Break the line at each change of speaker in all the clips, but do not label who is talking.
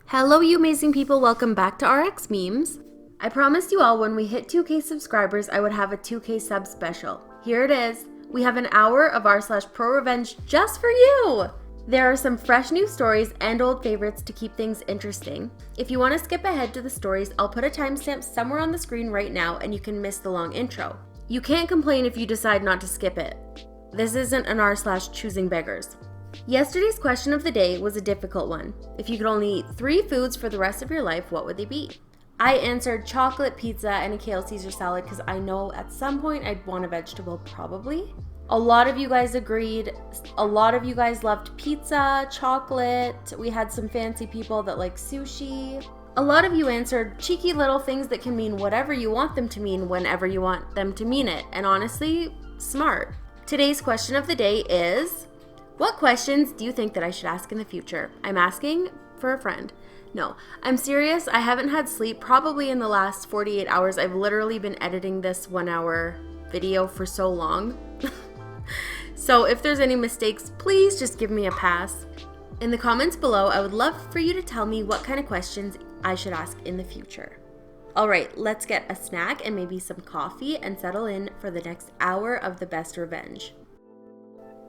Hello, you amazing people. Welcome back to RXMemes. I promised you all when we hit 2K subscribers, I would have a 2K sub special. Here it is. We have an hour of r/prorevenge just for you. There are some fresh new stories and old favorites to keep things interesting. If you want to skip ahead to the stories, I'll put a timestamp somewhere on the screen right now and you can miss the long intro. You can't complain if you decide not to skip it. This isn't an r/choosingbegars. Yesterday's question of the day was a difficult one. If you could only eat 3 foods for the rest of your life, what would they be? I answered chocolate, pizza, and a kale Caesar salad because I know at some point I'd want a vegetable probably. A lot of you guys agreed. A lot of you guys loved pizza, chocolate. We had some fancy people that like sushi. A lot of you answered cheeky little things that can mean whatever you want them to mean whenever you want them to mean it. And honestly, smart. Today's question of the day is, what questions do you think that I should ask in the future? I'm asking for a friend. No, I'm serious. I haven't had sleep probably in the last 48 hours. I've literally been editing this 1-hour video for so long. So if there's any mistakes, please just give me a pass. In the comments below, I would love for you to tell me what kind of questions I should ask in the future. All right, let's get a snack and maybe some coffee and settle in for the next hour of the best revenge.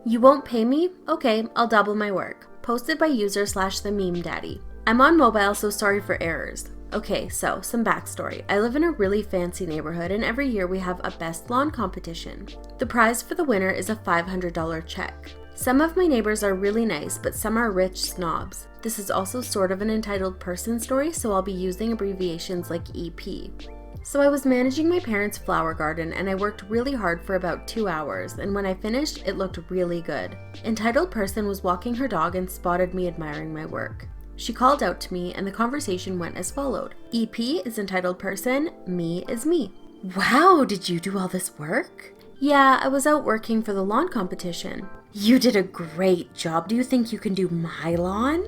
You won't pay me? Okay, I'll double my work. Posted by user/the-meme-daddy. I'm on mobile, so sorry for errors. Okay, so some backstory. I live in a really fancy neighborhood and every year we have a best lawn competition. The prize for the winner is a $500 check. Some of my neighbors are really nice, but some are rich snobs. This is also sort of an entitled person story, so I'll be using abbreviations like EP. So I was managing my parents' flower garden and I worked really hard for about 2 hours, and when I finished, it looked really good. Entitled person was walking her dog and spotted me admiring my work. She called out to me and the conversation went as followed. EP is entitled person, me is me. Wow, did you do all this work? Yeah, I was out working for the lawn competition. You did a great job. Do you think you can do my lawn?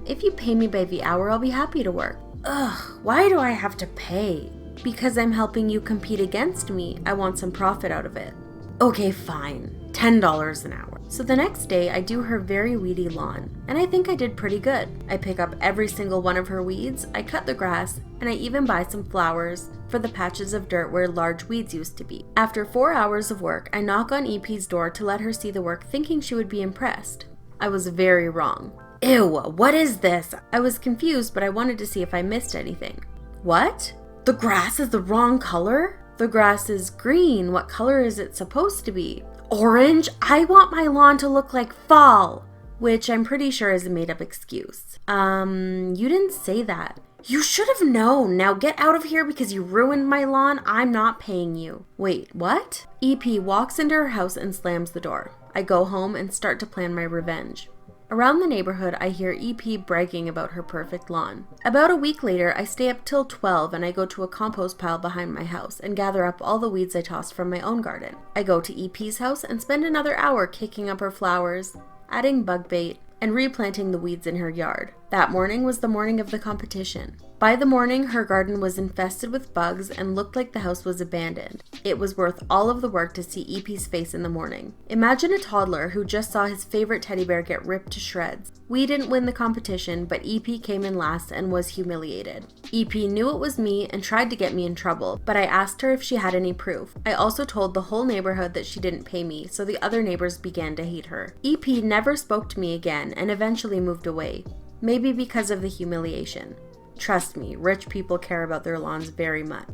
If you pay me by the hour, I'll be happy to work. Ugh, why do I have to pay? Because I'm helping you compete against me. I want some profit out of it. Okay, fine. $10 an hour. So the next day, I do her very weedy lawn, and I think I did pretty good. I pick up every single one of her weeds, I cut the grass, and I even buy some flowers for the patches of dirt where large weeds used to be. After 4 hours of work, I knock on EP's door to let her see the work, thinking she would be impressed. I was very wrong. Ew, what is this? I was confused, but I wanted to see if I missed anything. What? The grass is the wrong color? The grass is green. What color is it supposed to be? Orange? I want my lawn to look like fall. Which I'm pretty sure is a made-up excuse. You didn't say that. You should have known. Now get out of here because you ruined my lawn. I'm not paying you. Wait, what? EP walks into her house and slams the door. I go home and start to plan my revenge. Around the neighborhood, I hear EP bragging about her perfect lawn. About a week later, I stay up till 12 and I go to a compost pile behind my house and gather up all the weeds I tossed from my own garden. I go to EP's house and spend another hour kicking up her flowers, adding bug bait, and replanting the weeds in her yard. That morning was the morning of the competition. By the morning, her garden was infested with bugs and looked like the house was abandoned. It was worth all of the work to see EP's face in the morning. Imagine a toddler who just saw his favorite teddy bear get ripped to shreds. We didn't win the competition, but EP came in last and was humiliated. EP knew it was me and tried to get me in trouble, but I asked her if she had any proof. I also told the whole neighborhood that she didn't pay me, so the other neighbors began to hate her. EP never spoke to me again and eventually moved away. Maybe because of the humiliation. Trust me, rich people care about their lawns very much.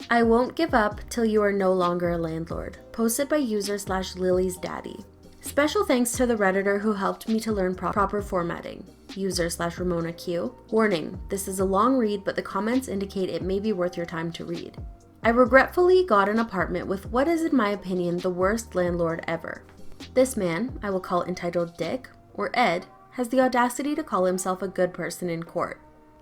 I won't give up till you are no longer a landlord. Posted by user/Lily's daddy. Special thanks to the Redditor who helped me to learn proper formatting. User/Ramona Q. Warning, this is a long read, but the comments indicate it may be worth your time to read. I regretfully got an apartment with what is in my opinion the worst landlord ever. This man, I will call entitled Dick, or Ed, has the audacity to call himself a good person in court.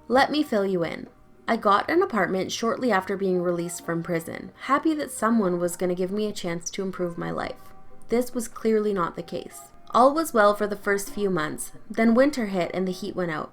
Let me fill you in. I got an apartment shortly after being released from prison, happy that someone was going to give me a chance to improve my life. This was clearly not the case. All was well for the first few months, then winter hit and the heat went out.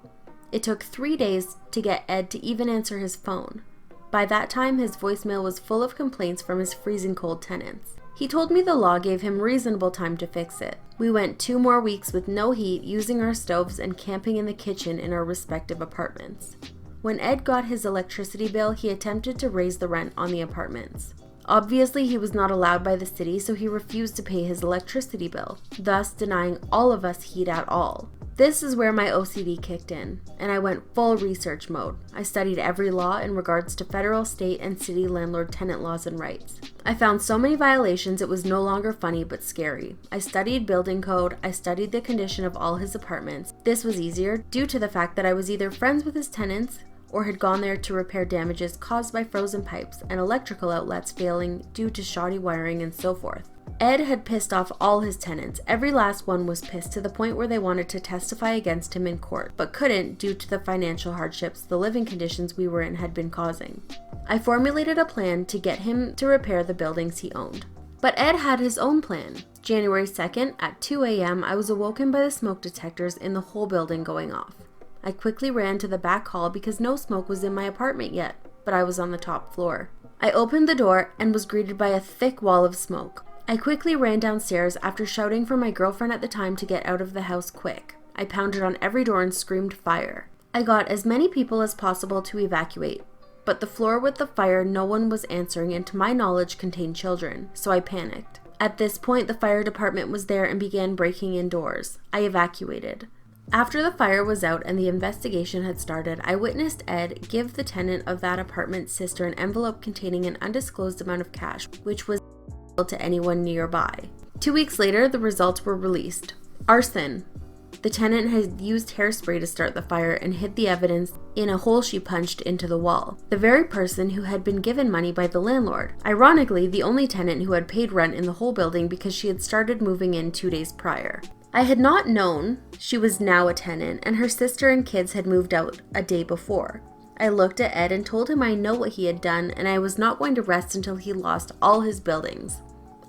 It took 3 days to get Ed to even answer his phone. By that time, his voicemail was full of complaints from his freezing cold tenants. He told me the law gave him reasonable time to fix it. We went 2 more weeks with no heat, using our stoves and camping in the kitchen in our respective apartments. When Ed got his electricity bill, he attempted to raise the rent on the apartments. Obviously, he was not allowed by the city, so he refused to pay his electricity bill, thus denying all of us heat at all. This is where my OCD kicked in, and I went full research mode. I studied every law in regards to federal, state, and city landlord-tenant laws and rights. I found so many violations it was no longer funny but scary. I studied building code, I studied the condition of all his apartments. This was easier due to the fact that I was either friends with his tenants or had gone there to repair damages caused by frozen pipes and electrical outlets failing due to shoddy wiring and so forth. Ed had pissed off all his tenants. Every last one was pissed to the point where they wanted to testify against him in court, but couldn't due to the financial hardships the living conditions we were in had been causing. I formulated a plan to get him to repair the buildings he owned. But Ed had his own plan. January 2nd at 2 a.m. I was awoken by the smoke detectors in the whole building going off. I quickly ran to the back hall because no smoke was in my apartment yet, but I was on the top floor. I opened the door and was greeted by a thick wall of smoke. I quickly ran downstairs after shouting for my girlfriend at the time to get out of the house quick. I pounded on every door and screamed fire. I got as many people as possible to evacuate, but the floor with the fire no one was answering and to my knowledge contained children, so I panicked. At this point the fire department was there and began breaking in doors. I evacuated. After the fire was out and the investigation had started, I witnessed Ed give the tenant of that apartment's sister an envelope containing an undisclosed amount of cash, which was to anyone nearby. 2 weeks later, the results were released. Arson. The tenant had used hairspray to start the fire and hid the evidence in a hole she punched into the wall. The very person who had been given money by the landlord. Ironically, the only tenant who had paid rent in the whole building because she had started moving in 2 days prior. I had not known she was now a tenant, and her sister and kids had moved out a day before. I looked at Ed and told him I know what he had done and I was not going to rest until he lost all his buildings.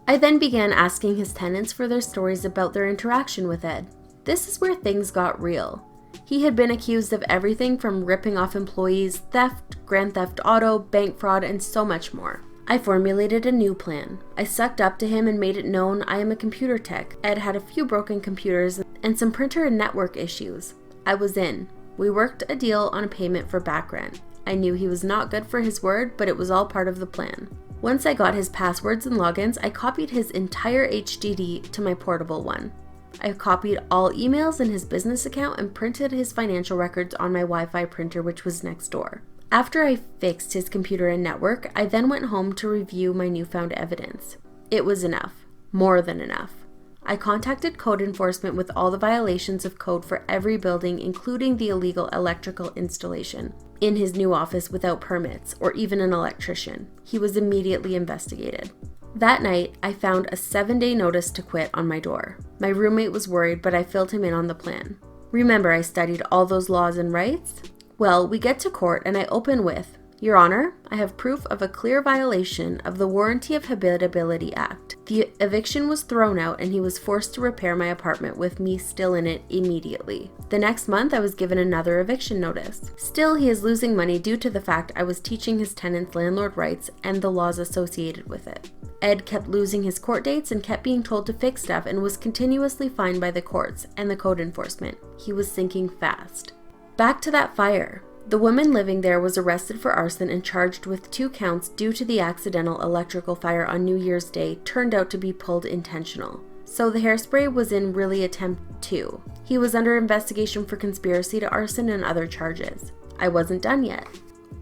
I then began asking his tenants for their stories about their interaction with Ed. This is where things got real. He had been accused of everything from ripping off employees, theft, grand theft auto, bank fraud, and so much more. I formulated a new plan. I sucked up to him and made it known I am a computer tech. Ed had a few broken computers and some printer and network issues. I was in. We worked a deal on a payment for back rent. I knew he was not good for his word, but it was all part of the plan. Once I got his passwords and logins, I copied his entire HDD to my portable one. I copied all emails in his business account and printed his financial records on my Wi-Fi printer, which was next door. After I fixed his computer and network, I then went home to review my newfound evidence. It was enough. More than enough. I contacted code enforcement with all the violations of code for every building, including the illegal electrical installation in his new office without permits or even an electrician. He was immediately investigated. That night, I found a 7-day notice to quit on my door. My roommate was worried, but I filled him in on the plan. Remember, I studied all those laws and rights? Well, we get to court and I open with, Your Honor, I have proof of a clear violation of the Warranty of Habitability Act. The eviction was thrown out and he was forced to repair my apartment with me still in it immediately. The next month, I was given another eviction notice. Still, he is losing money due to the fact I was teaching his tenants landlord rights and the laws associated with it. Ed kept losing his court dates and kept being told to fix stuff and was continuously fined by the courts and the code enforcement. He was sinking fast. Back to that fire. The woman living there was arrested for arson and charged with 2 counts due to the accidental electrical fire on New Year's Day turned out to be pulled intentional. So the hairspray was in really attempt 2. He was under investigation for conspiracy to arson and other charges. I wasn't done yet.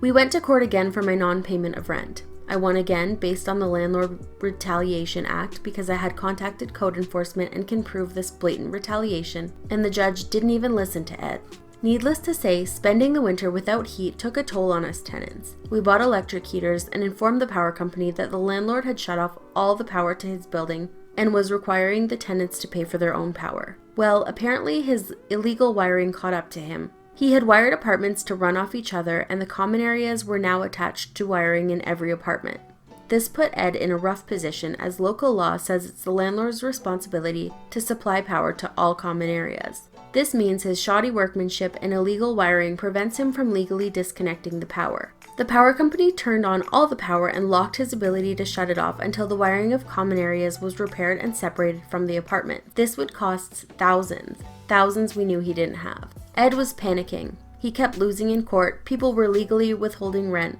We went to court again for my non-payment of rent. I won again based on the Landlord Retaliation Act because I had contacted code enforcement and can prove this blatant retaliation, and the judge didn't even listen to Ed. Needless to say, spending the winter without heat took a toll on us tenants. We bought electric heaters and informed the power company that the landlord had shut off all the power to his building and was requiring the tenants to pay for their own power. Well, apparently his illegal wiring caught up to him. He had wired apartments to run off each other, and the common areas were now attached to wiring in every apartment. This put Ed in a rough position as local law says it's the landlord's responsibility to supply power to all common areas. This means his shoddy workmanship and illegal wiring prevents him from legally disconnecting the power. The power company turned on all the power and locked his ability to shut it off until the wiring of common areas was repaired and separated from the apartment. This would cost thousands we knew he didn't have. Ed was panicking. He kept losing in court, people were legally withholding rent,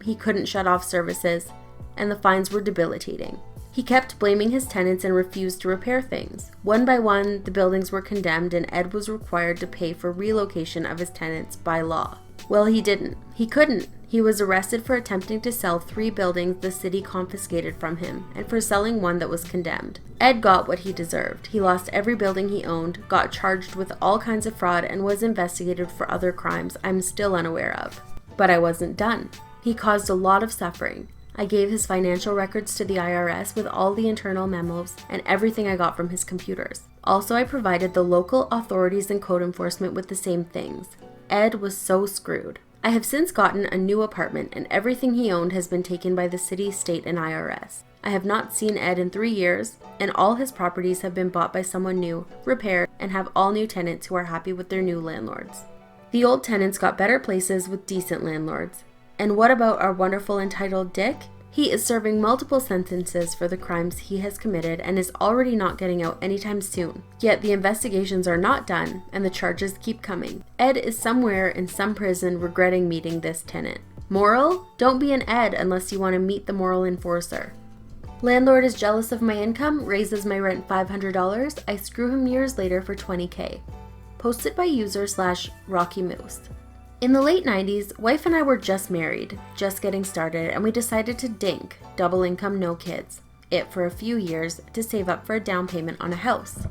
he couldn't shut off services, and the fines were debilitating. He kept blaming his tenants and refused to repair things. One by one, the buildings were condemned and Ed was required to pay for relocation of his tenants by law. Well, he didn't. He couldn't. He was arrested for attempting to sell 3 buildings the city confiscated from him, and for selling one that was condemned. Ed got what he deserved. He lost every building he owned, got charged with all kinds of fraud, and was investigated for other crimes I'm still unaware of. But I wasn't done. He caused a lot of suffering. I gave his financial records to the IRS with all the internal memos and everything I got from his computers. Also, I provided the local authorities and code enforcement with the same things. Ed was so screwed. I have since gotten a new apartment and everything he owned has been taken by the city, state, and IRS. I have not seen Ed in 3 years, and all his properties have been bought by someone new, repaired, and have all new tenants who are happy with their new landlords. The old tenants got better places with decent landlords. And what about our wonderful entitled Dick? He is serving multiple sentences for the crimes he has committed and is already not getting out anytime soon. Yet the investigations are not done and the charges keep coming. Ed is somewhere in some prison regretting meeting this tenant. Moral? Don't be an Ed unless you want to meet the moral enforcer. Landlord is jealous of my income, raises my rent $500. I screw him years later for $20K. Posted by user /RockyMoose. In the late 90s, wife and I were just married, just getting started, and we decided to dink, double income, no kids, it for a few years to save up for a down payment on a house.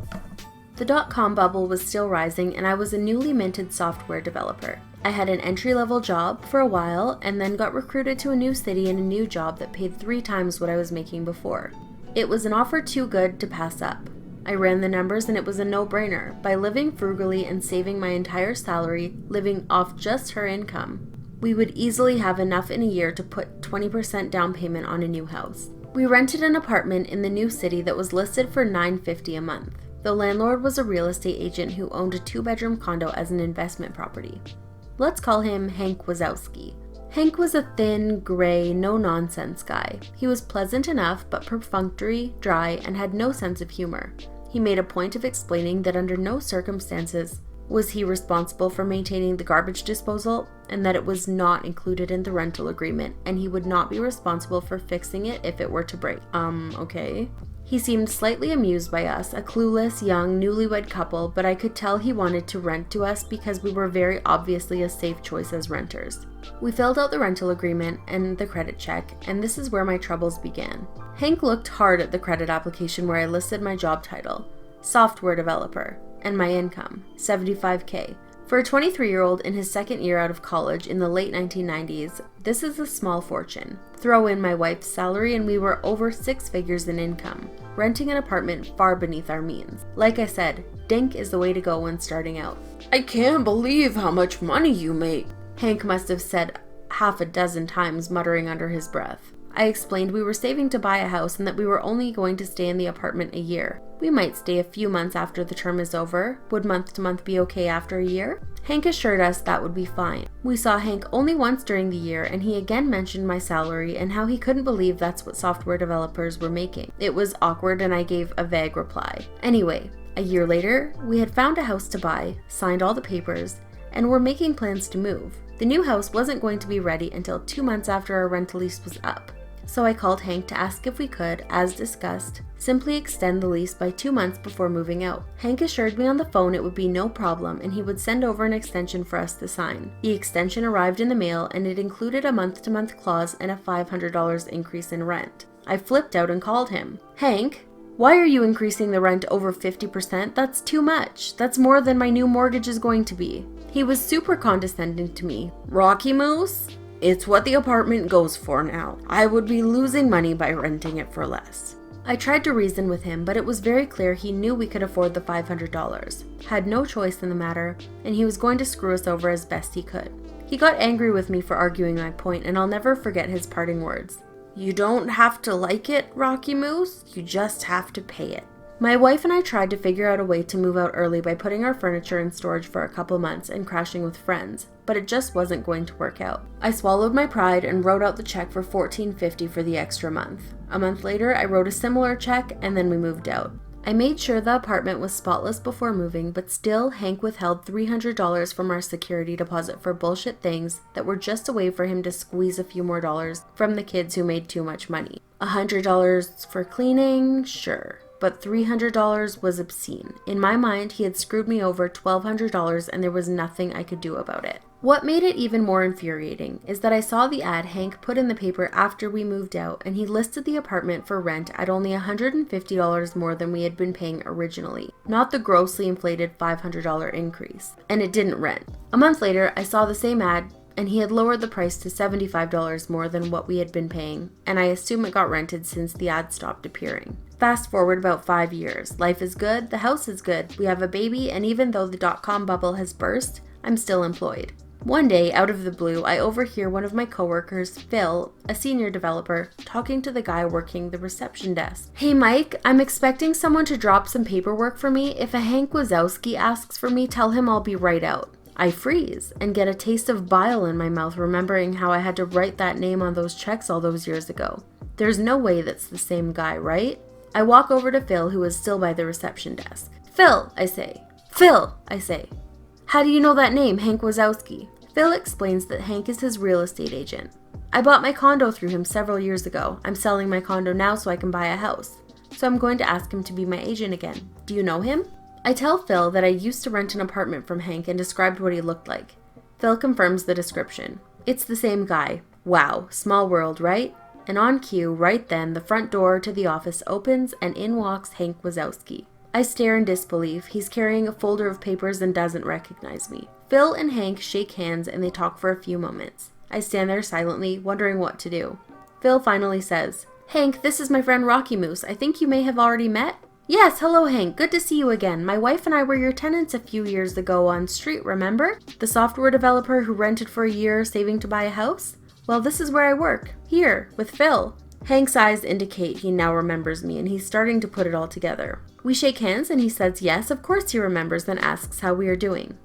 The .com bubble was still rising and I was a newly minted software developer. I had an entry-level job for a while and then got recruited to a new city and a new job that paid 3 times what I was making before. It was an offer too good to pass up. I ran the numbers and it was a no-brainer. By living frugally and saving my entire salary, living off just her income, we would easily have enough in a year to put 20% down payment on a new house. We rented an apartment in the new city that was listed for $950 a month. The landlord was a real estate agent who owned a 2-bedroom condo as an investment property. Let's call him Hank Wazowski. Hank was a thin, gray, no-nonsense guy. He was pleasant enough, but perfunctory, dry, and had no sense of humor. He made a point of explaining that under no circumstances was he responsible for maintaining the garbage disposal and that it was not included in the rental agreement and he would not be responsible for fixing it if it were to break. Okay. He seemed slightly amused by us, a clueless, young, newlywed couple, but I could tell he wanted to rent to us because we were very obviously a safe choice as renters. We filled out the rental agreement and the credit check, and this is where my troubles began. Hank looked hard at the credit application where I listed my job title, software developer, and my income, $75K. For a 23-year-old in his second year out of college in the late 1990s, this is a small fortune. Throw in my wife's salary and we were over 6 figures in income, renting an apartment far beneath our means. Like I said, dink is the way to go when starting out. I can't believe how much money you make, Hank must have said half a dozen times, muttering under his breath. I explained we were saving to buy a house and that we were only going to stay in the apartment a year. We might stay a few months after the term is over. Would month to month be okay after a year? Hank assured us that would be fine. We saw Hank only once during the year and he again mentioned my salary and how he couldn't believe that's what software developers were making. It was awkward and I gave a vague reply. Anyway, a year later, we had found a house to buy, signed all the papers, and were making plans to move. The new house wasn't going to be ready until 2 months after our rental lease was up. So I called Hank to ask if we could, as discussed, simply extend the lease by 2 months before moving out. Hank assured me on the phone it would be no problem and he would send over an extension for us to sign. The extension arrived in the mail and it included a month-to-month clause and a $500 increase in rent. I flipped out and called him. Hank, why are you increasing the rent over 50%? That's too much. That's more than my new mortgage is going to be. He was super condescending to me. Rocky Moose? It's what the apartment goes for now. I would be losing money by renting it for less. I tried to reason with him, but it was very clear he knew we could afford the $500, had no choice in the matter, and he was going to screw us over as best he could. He got angry with me for arguing my point, and I'll never forget his parting words. You don't have to like it, Rocky Moose, you just have to pay it. My wife and I tried to figure out a way to move out early by putting our furniture in storage for a couple months and crashing with friends, but it just wasn't going to work out. I swallowed my pride and wrote out the check for $14.50 for the extra month. A month later, I wrote a similar check and then we moved out. I made sure the apartment was spotless before moving, but still, Hank withheld $300 from our security deposit for bullshit things that were just a way for him to squeeze a few more dollars from the kids who made too much money. $100 for cleaning? Sure. But $300 was obscene. In my mind, he had screwed me over $1,200 and there was nothing I could do about it. What made it even more infuriating is that I saw the ad Hank put in the paper after we moved out, and he listed the apartment for rent at only $150 more than we had been paying originally, not the grossly inflated $500 increase. And it didn't rent. A month later, I saw the same ad, and he had lowered the price to $75 more than what we had been paying, and I assume it got rented since the ad stopped appearing. Fast forward about 5 years. Life is good, the house is good, we have a baby, and even though the dot-com bubble has burst, I'm still employed. One day, out of the blue, I overhear one of my coworkers, Phil, a senior developer, talking to the guy working the reception desk. "Hey Mike, I'm expecting someone to drop some paperwork for me. If a Hank Wazowski asks for me, tell him I'll be right out." I freeze and get a taste of bile in my mouth, remembering how I had to write that name on those checks all those years ago. There's no way that's the same guy, right? I walk over to Phil, who is still by the reception desk. "Phil," I say. "Phil," I say. "How do you know that name, Hank Wazowski?" Phil explains that Hank is his real estate agent. "I bought my condo through him several years ago. I'm selling my condo now so I can buy a house. So I'm going to ask him to be my agent again. Do you know him?" I tell Phil that I used to rent an apartment from Hank and described what he looked like. Phil confirms the description. It's the same guy. Wow, small world, right? And on cue, right then, the front door to the office opens and in walks Hank Wazowski. I stare in disbelief. He's carrying a folder of papers and doesn't recognize me. Phil and Hank shake hands and they talk for a few moments. I stand there silently, wondering what to do. Phil finally says, "Hank, this is my friend Rocky Moose. I think you may have already met?" "Yes, hello Hank, good to see you again. My wife and I were your tenants a few years ago on street, remember? The software developer who rented for a year saving to buy a house? Well, this is where I work, here, with Phil." Hank's eyes indicate he now remembers me and he's starting to put it all together. We shake hands and he says yes, of course he remembers, then asks how we are doing.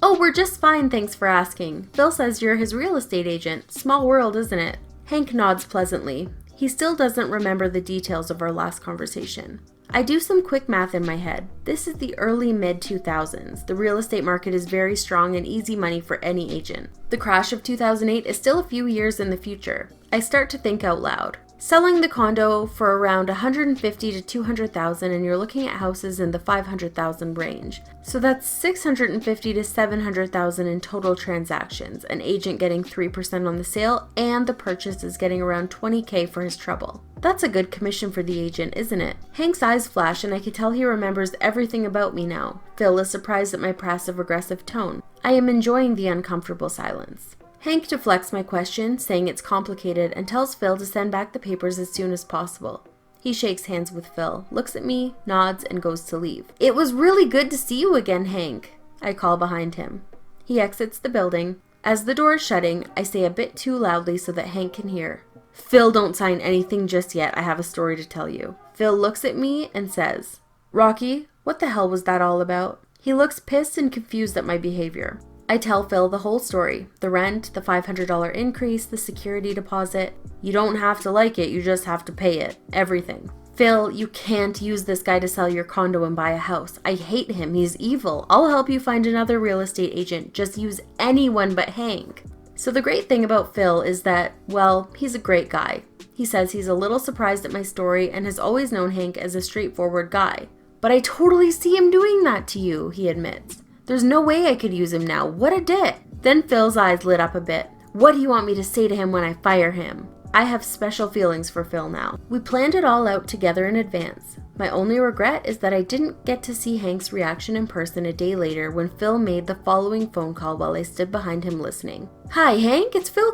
"Oh, we're just fine, thanks for asking. Phil says you're his real estate agent. Small world, isn't it?" Hank nods pleasantly. He still doesn't remember the details of our last conversation. I do some quick math in my head. This is the early mid-2000s. The real estate market is very strong and easy money for any agent. The crash of 2008 is still a few years in the future. I start to think out loud. Selling the condo for around $150,000 to $200,000 and you're looking at houses in the $500,000 range. So that's $650,000 to $700,000 in total transactions, an agent getting 3% on the sale, and the purchase is getting around $20,000 for his trouble. That's a good commission for the agent, isn't it? Hank's eyes flash and I can tell he remembers everything about me now. Phil is surprised at my passive-aggressive tone. I am enjoying the uncomfortable silence. Hank deflects my question, saying it's complicated, and tells Phil to send back the papers as soon as possible. He shakes hands with Phil, looks at me, nods, and goes to leave. "It was really good to see you again, Hank," I call behind him. He exits the building. As the door is shutting, I say a bit too loudly so that Hank can hear, "Phil, don't sign anything just yet. I have a story to tell you." Phil looks at me and says, "Rocky, what the hell was that all about?" He looks pissed and confused at my behavior. I tell Phil the whole story. The rent, the $500 increase, the security deposit. You don't have to like it, you just have to pay it. Everything. "Phil, you can't use this guy to sell your condo and buy a house. I hate him, he's evil. I'll help you find another real estate agent. Just use anyone but Hank." So the great thing about Phil is that, well, he's a great guy. He says he's a little surprised at my story and has always known Hank as a straightforward guy. "But I totally see him doing that to you," he admits. "There's no way I could use him now. What a dick." Then Phil's eyes lit up a bit. "What do you want me to say to him when I fire him?" I have special feelings for Phil now. We planned it all out together in advance. My only regret is that I didn't get to see Hank's reaction in person a day later when Phil made the following phone call while I stood behind him listening. Hi Hank, it's Phil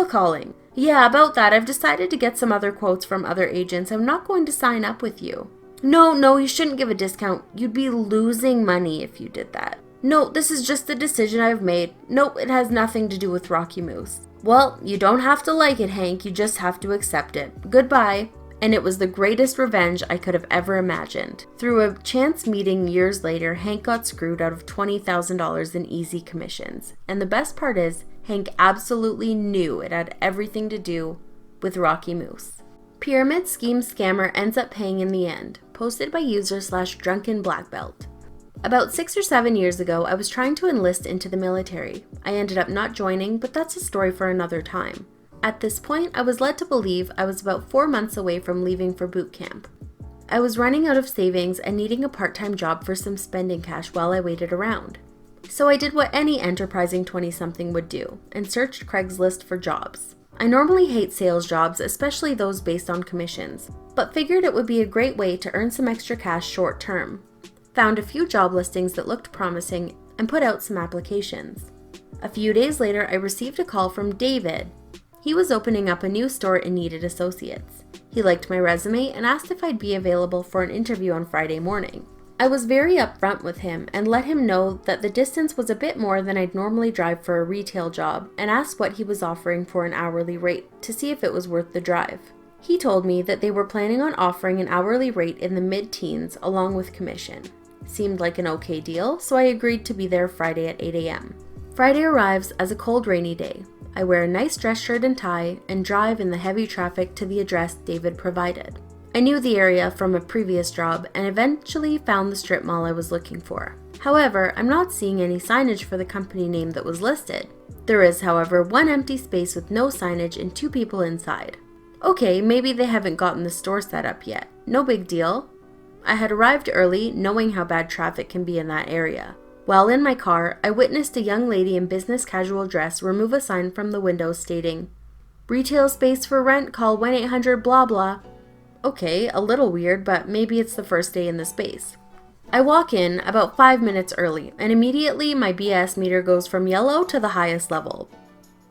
calling. "Yeah, about that. I've decided to get some other quotes from other agents. I'm not going to sign up with you." No, you shouldn't give a discount. You'd be losing money if you did that." "No, this is just the decision I've made. Nope, it has nothing to do with Rocky Moose." "Well, you don't have to like it, Hank. You just have to accept it. Goodbye." and it was the greatest revenge I could have ever imagined. Through a chance meeting years later, Hank got screwed out of $20,000 in easy commissions. And the best part is, Hank absolutely knew it had everything to do with Rocky Moose. Pyramid scheme scammer ends up paying in the end. Posted by user/drunken black belt. About 6 or 7 years ago, I was trying to enlist into the military. I ended up not joining, but that's a story for another time. At this point, I was led to believe I was about 4 months away from leaving for boot camp. I was running out of savings and needing a part-time job for some spending cash while I waited around. So I did what any enterprising 20-something would do, and searched Craigslist for jobs. I normally hate sales jobs, especially those based on commissions, but figured it would be a great way to earn some extra cash short term. Found a few job listings that looked promising and put out some applications. A few days later, I received a call from David. He was opening up a new store and needed associates. He liked my resume and asked if I'd be available for an interview on Friday morning. I was very upfront with him and let him know that the distance was a bit more than I'd normally drive for a retail job, and asked what he was offering for an hourly rate to see if it was worth the drive. He told me that they were planning on offering an hourly rate in the mid-teens along with commission. Seemed like an okay deal, so I agreed to be there Friday at 8 a.m. Friday arrives as a cold, rainy day. I wear a nice dress shirt and tie and drive in the heavy traffic to the address David provided. I knew the area from a previous job and eventually found the strip mall I was looking for. However, I'm not seeing any signage for the company name that was listed. There is, however, one empty space with no signage and 2 people inside. Okay, maybe they haven't gotten the store set up yet. No big deal. I had arrived early, knowing how bad traffic can be in that area. While in my car, I witnessed a young lady in business casual dress remove a sign from the window stating, "Retail space for rent, call 1-800 blah blah." Okay, a little weird, but maybe it's the first day in the space. I walk in about 5 minutes early, and immediately my BS meter goes from yellow to the highest level.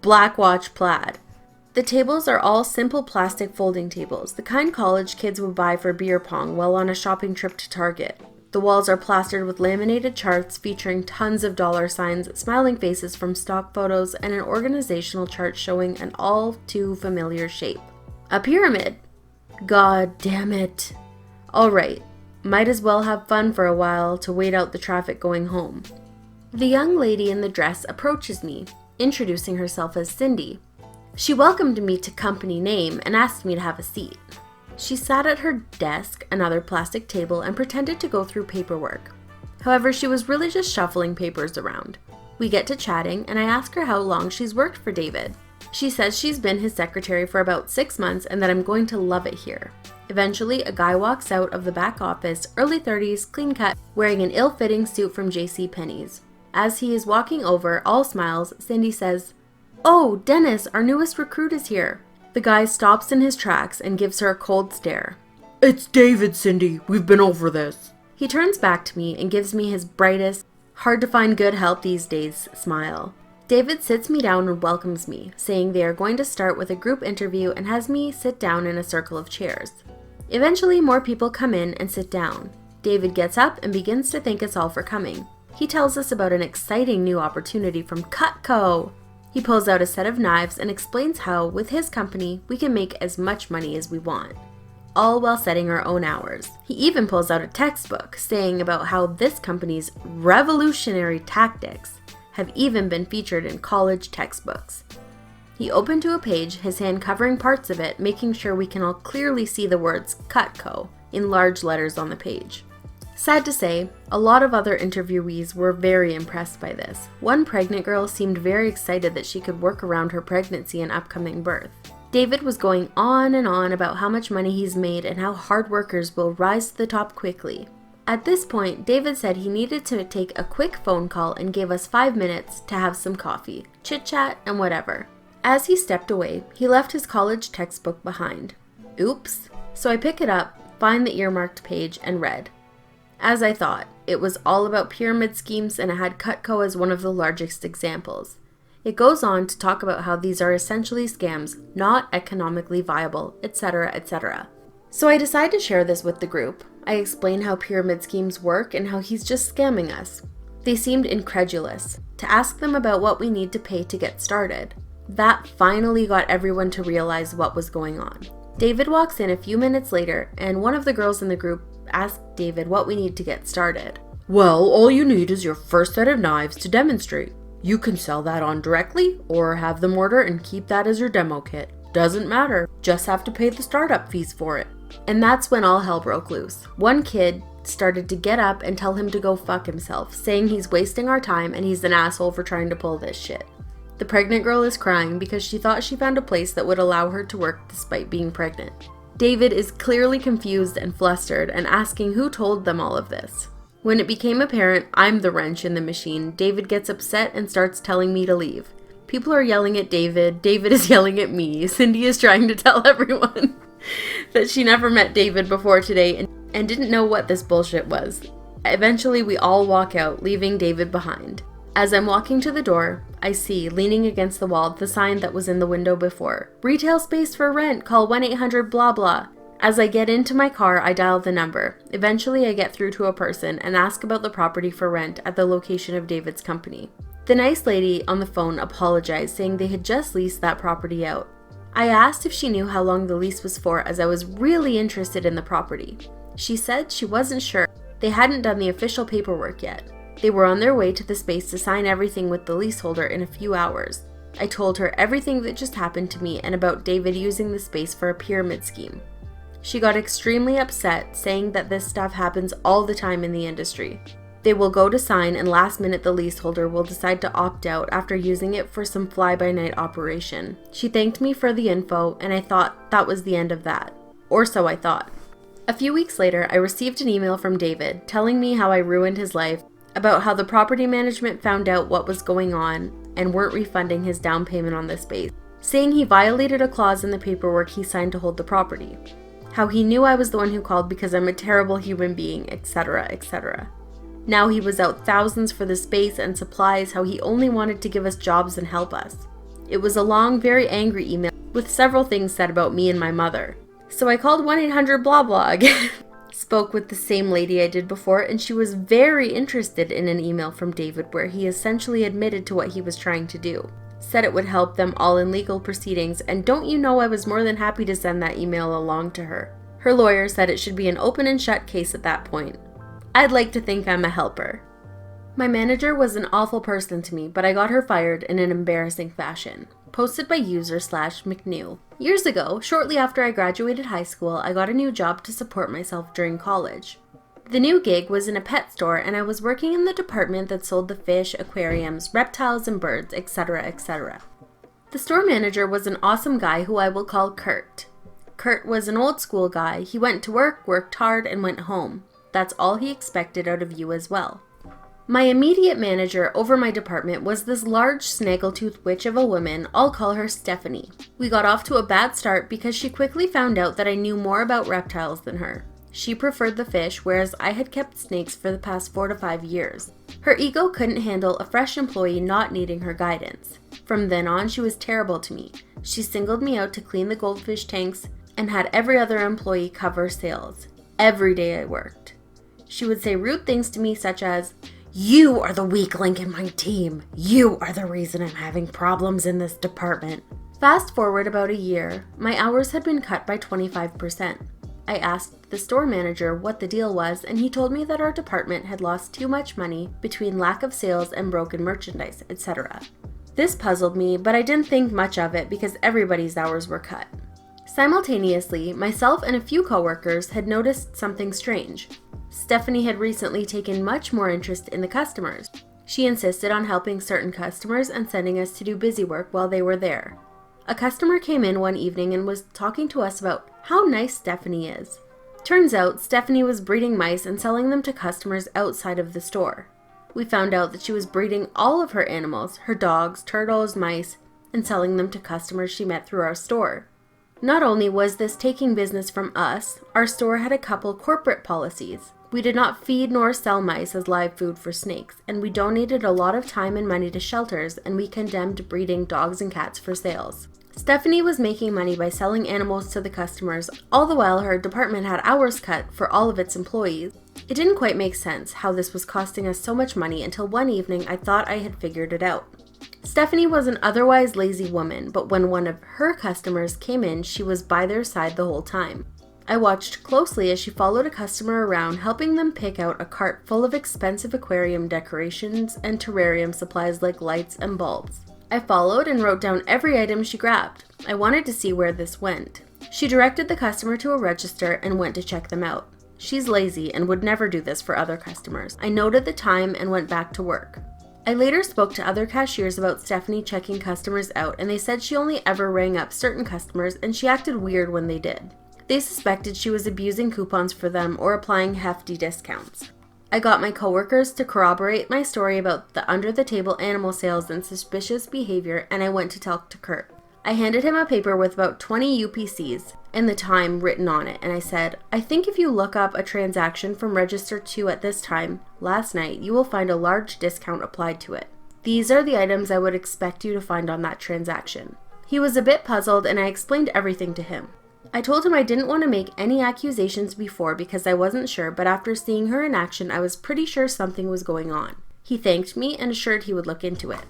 Black watch plaid. The tables are all simple plastic folding tables, the kind college kids would buy for beer pong while on a shopping trip to Target. The walls are plastered with laminated charts featuring tons of dollar signs, smiling faces from stock photos, and an organizational chart showing an all too familiar shape. A pyramid! God damn it. Alright, might as well have fun for a while to wait out the traffic going home. The young lady in the dress approaches me, introducing herself as Cindy. She welcomed me to company name and asked me to have a seat. She sat at her desk, another plastic table, and pretended to go through paperwork. However, she was really just shuffling papers around. We get to chatting, and I ask her how long she's worked for David. She says she's been his secretary for about 6 months and that I'm going to love it here. Eventually, a guy walks out of the back office, early 30s, clean cut, wearing an ill-fitting suit from JCPenney's. As he is walking over, all smiles, Cindy says, "Oh, Dennis, our newest recruit is here." The guy stops in his tracks and gives her a cold stare. "It's David, Cindy. We've been over this." He turns back to me and gives me his brightest, hard to find good help these days smile. David sits me down and welcomes me, saying they are going to start with a group interview and has me sit down in a circle of chairs. Eventually, more people come in and sit down. David gets up and begins to thank us all for coming. He tells us about an exciting new opportunity from Cutco. He pulls out a set of knives and explains how, with his company, we can make as much money as we want, all while setting our own hours. He even pulls out a textbook, saying about how this company's revolutionary tactics have even been featured in college textbooks. He opened to a page, his hand covering parts of it, making sure we can all clearly see the words Cutco in large letters on the page. Sad to say, a lot of other interviewees were very impressed by this. One pregnant girl seemed very excited that she could work around her pregnancy and upcoming birth. David was going on and on about how much money he's made and how hard workers will rise to the top quickly. At this point, David said he needed to take a quick phone call and gave us 5 minutes to have some coffee, chit-chat, and whatever. As he stepped away, he left his college textbook behind. Oops. So I pick it up, find the earmarked page, and read. As I thought, it was all about pyramid schemes and it had Cutco as one of the largest examples. It goes on to talk about how these are essentially scams, not economically viable, etc., etc. So I decide to share this with the group. I explain how pyramid schemes work and how he's just scamming us. They seemed incredulous. To ask them about what we need to pay to get started. That finally got everyone to realize what was going on. David walks in a few minutes later, and one of the girls in the group asks David what we need to get started.
Well, all you need is your first set of knives to demonstrate. You can sell that on directly, or have them order and keep that as your demo kit. Doesn't matter, just have to pay the startup fees for it.
And that's when all hell broke loose. One kid started to get up and tell him to go fuck himself, saying he's wasting our time and he's an asshole for trying to pull this shit. The pregnant girl is crying because she thought she found a place that would allow her to work despite being pregnant. David is clearly confused and flustered and asking who told them all of this. When it became apparent I'm the wrench in the machine, David gets upset and starts telling me to leave. People are yelling at David, David is yelling at me, Cindy is trying to tell everyone that she never met David before today and didn't know what this bullshit was. Eventually we all walk out, leaving David behind. As I'm walking to the door, I see, leaning against the wall, the sign that was in the window before. Retail space for rent, call 1-800-blah-blah. As I get into my car, I dial the number. Eventually I get through to a person and ask about the property for rent at the location of David's company. The nice lady on the phone apologized, saying they had just leased that property out. I asked if she knew how long the lease was for, as I was really interested in the property. She said she wasn't sure. They hadn't done the official paperwork yet. They were on their way to the space to sign everything with the leaseholder in a few hours. I told her everything that just happened to me and about David using the space for a pyramid scheme. She got extremely upset, saying that this stuff happens all the time in the industry. They will go to sign and last minute the leaseholder will decide to opt out after using it for some fly-by-night operation. She thanked me for the info and I thought that was the end of that. Or so I thought. A few weeks later, I received an email from David telling me how I ruined his life, about how the property management found out what was going on and weren't refunding his down payment on the space, saying he violated a clause in the paperwork he signed to hold the property, how he knew I was the one who called because I'm a terrible human being, etc., etc. Now he was out thousands for the space and supplies, how he only wanted to give us jobs and help us. It was a long, very angry email with several things said about me and my mother. So I called 1-800-blah-blah again. Spoke with the same lady I did before, and she was very interested in an email from David where he essentially admitted to what he was trying to do. Said it would help them all in legal proceedings, and don't you know I was more than happy to send that email along to her. Her lawyer said it should be an open and shut case at that point. I'd like to think I'm a helper. My manager was an awful person to me, but I got her fired in an embarrassing fashion. Posted by user/McNew. Years ago, shortly after I graduated high school, I got a new job to support myself during college. The new gig was in a pet store and I was working in the department that sold the fish, aquariums, reptiles and birds, etc., etc. The store manager was an awesome guy who I will call Kurt. Kurt was an old school guy. He went to work, worked hard, and went home. That's all he expected out of you as well. My immediate manager over my department was this large snaggletooth witch of a woman. I'll call her Stephanie. We got off to a bad start because she quickly found out that I knew more about reptiles than her. She preferred the fish, whereas I had kept snakes for the past 4 to 5 years. Her ego couldn't handle a fresh employee not needing her guidance. From then on, she was terrible to me. She singled me out to clean the goldfish tanks and had every other employee cover sales. Every day I worked. She would say rude things to me such as, "You are the weak link in my team. You are the reason I'm having problems in this department." Fast forward about a year, my hours had been cut by 25%. I asked the store manager what the deal was, and he told me that our department had lost too much money between lack of sales and broken merchandise, etc. This puzzled me, but I didn't think much of it because everybody's hours were cut. Simultaneously, myself and a few coworkers had noticed something strange. Stephanie had recently taken much more interest in the customers. She insisted on helping certain customers and sending us to do busy work while they were there. A customer came in one evening and was talking to us about how nice Stephanie is. Turns out Stephanie was breeding mice and selling them to customers outside of the store. We found out that she was breeding all of her animals, her dogs, turtles, mice, and selling them to customers she met through our store. Not only was this taking business from us, our store had a couple corporate policies. We did not feed nor sell mice as live food for snakes, and we donated a lot of time and money to shelters, and we condemned breeding dogs and cats for sales. Stephanie was making money by selling animals to the customers, all the while her department had hours cut for all of its employees. It didn't quite make sense how this was costing us so much money until one evening I thought I had figured it out. Stephanie was an otherwise lazy woman, but when one of her customers came in, she was by their side the whole time. I watched closely as she followed a customer around, helping them pick out a cart full of expensive aquarium decorations and terrarium supplies like lights and bulbs. I followed and wrote down every item she grabbed. I wanted to see where this went. She directed the customer to a register and went to check them out. She's lazy and would never do this for other customers. I noted the time and went back to work. I later spoke to other cashiers about Stephanie checking customers out, and they said she only ever rang up certain customers and she acted weird when they did. They suspected she was abusing coupons for them or applying hefty discounts. I got my coworkers to corroborate my story about the under-the-table animal sales and suspicious behavior, and I went to talk to Kurt. I handed him a paper with about 20 UPCs and the time written on it, and I said, I think if you look up a transaction from Register 2 at this time, last night, you will find a large discount applied to it. These are the items I would expect you to find on that transaction. He was a bit puzzled, and I explained everything to him. I told him I didn't want to make any accusations before because I wasn't sure, but after seeing her in action, I was pretty sure something was going on. He thanked me and assured he would look into it.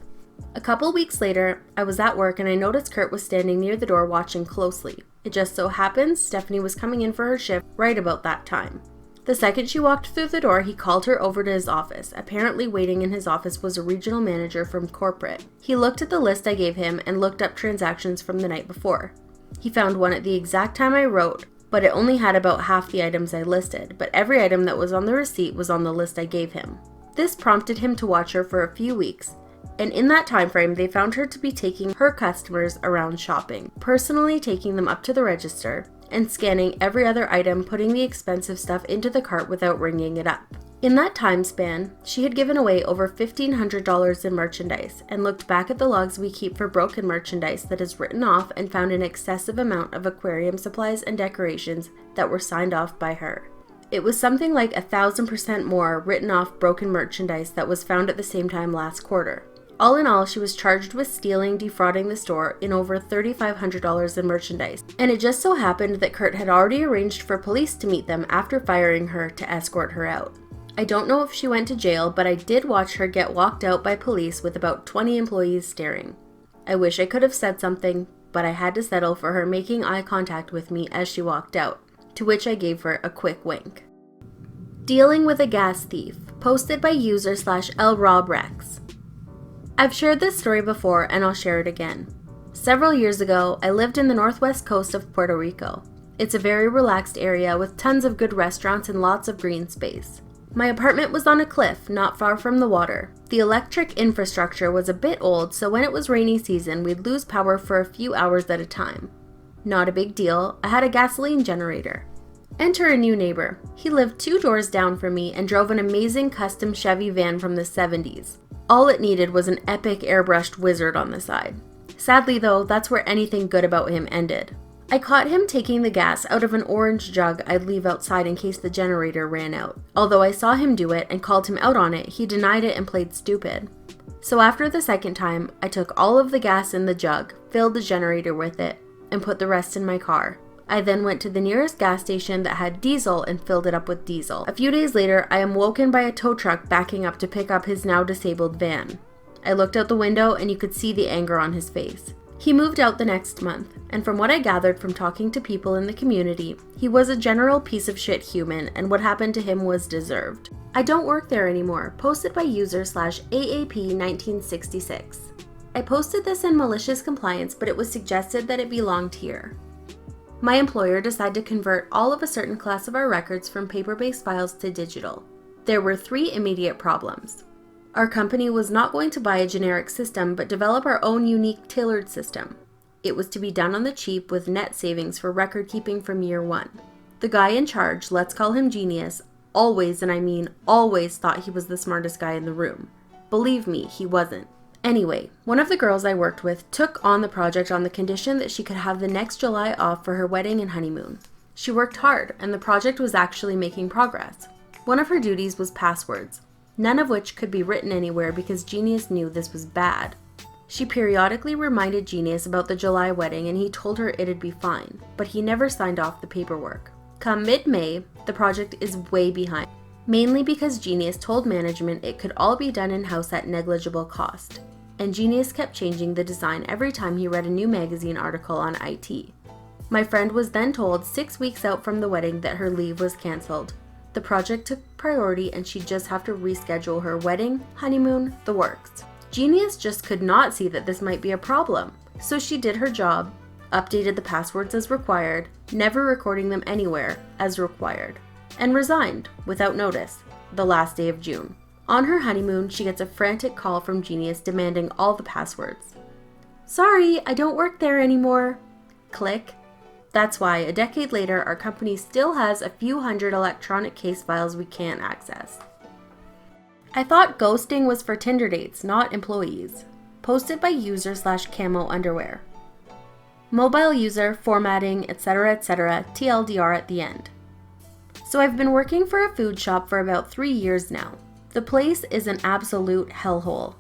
A couple weeks later, I was at work and I noticed Kurt was standing near the door watching closely. It just so happens Stephanie was coming in for her shift right about that time. The second she walked through the door, he called her over to his office. Apparently waiting in his office was a regional manager from corporate. He looked at the list I gave him and looked up transactions from the night before. He found one at the exact time I wrote, but it only had about half the items I listed, but every item that was on the receipt was on the list I gave him. This prompted him to watch her for a few weeks, and in that time frame, they found her to be taking her customers around shopping, personally taking them up to the register, and scanning every other item, putting the expensive stuff into the cart without ringing it up. In that time span, she had given away over $1,500 in merchandise and looked back at the logs we keep for broken merchandise that is written off and found an excessive amount of aquarium supplies and decorations that were signed off by her. It was something like 1,000% more written off broken merchandise that was found at the same time last quarter. All in all, she was charged with stealing, defrauding the store in over $3,500 in merchandise, and it just so happened that Kurt had already arranged for police to meet them after firing her to escort her out. I don't know if she went to jail, but I did watch her get walked out by police with about 20 employees staring. I wish I could have said something, but I had to settle for her making eye contact with me as she walked out, to which I gave her a quick wink. Dealing with a gas thief, posted by user/LRobRex. I've shared this story before and I'll share it again. Several years ago, I lived in the northwest coast of Puerto Rico. It's a very relaxed area with tons of good restaurants and lots of green space. My apartment was on a cliff not far from the water. The electric infrastructure was a bit old, so when it was rainy season, we'd lose power for a few hours at a time. Not a big deal, I had a gasoline generator. Enter a new neighbor. He lived 2 doors down from me and drove an amazing custom Chevy van from the 70s. All it needed was an epic airbrushed wizard on the side. Sadly though, that's where anything good about him ended. I caught him taking the gas out of an orange jug I'd leave outside in case the generator ran out. Although I saw him do it and called him out on it, he denied it and played stupid. So after the second time, I took all of the gas in the jug, filled the generator with it, and put the rest in my car. I then went to the nearest gas station that had diesel and filled it up with diesel. A few days later, I am woken by a tow truck backing up to pick up his now disabled van. I looked out the window and you could see the anger on his face. He moved out the next month, and from what I gathered from talking to people in the community, he was a general piece of shit human and what happened to him was deserved. I don't work there anymore, posted by user/AAP1966. I posted this in malicious compliance, but it was suggested that it belonged here. My employer decided to convert all of a certain class of our records from paper-based files to digital. There were 3 immediate problems. Our company was not going to buy a generic system, but develop our own unique tailored system. It was to be done on the cheap with net savings for record keeping from year 1. The guy in charge, let's call him Genius, always, and I mean always, thought he was the smartest guy in the room. Believe me, he wasn't. Anyway, one of the girls I worked with took on the project on the condition that she could have the next July off for her wedding and honeymoon. She worked hard, and the project was actually making progress. One of her duties was passwords, none of which could be written anywhere because Genius knew this was bad. She periodically reminded Genius about the July wedding and he told her it'd be fine, but he never signed off the paperwork. Come mid-May, the project is way behind, mainly because Genius told management it could all be done in-house at negligible cost. and Genius kept changing the design every time he read a new magazine article on IT. My friend was then told 6 weeks out from the wedding that her leave was cancelled. The project took priority and she'd just have to reschedule her wedding, honeymoon, the works. Genius just could not see that this might be a problem, so she did her job, updated the passwords as required, never recording them anywhere as required, and resigned without notice the last day of June. On her honeymoon, she gets a frantic call from Genius demanding all the passwords. "Sorry, I don't work there anymore." Click. That's why, a decade later, our company still has a few hundred electronic case files we can't access. I thought ghosting was for Tinder dates, not employees. Posted by user/camo underwear. Mobile user, formatting, etc., TLDR at the end. So I've been working for a food shop for about 3 years now. The place is an absolute hellhole.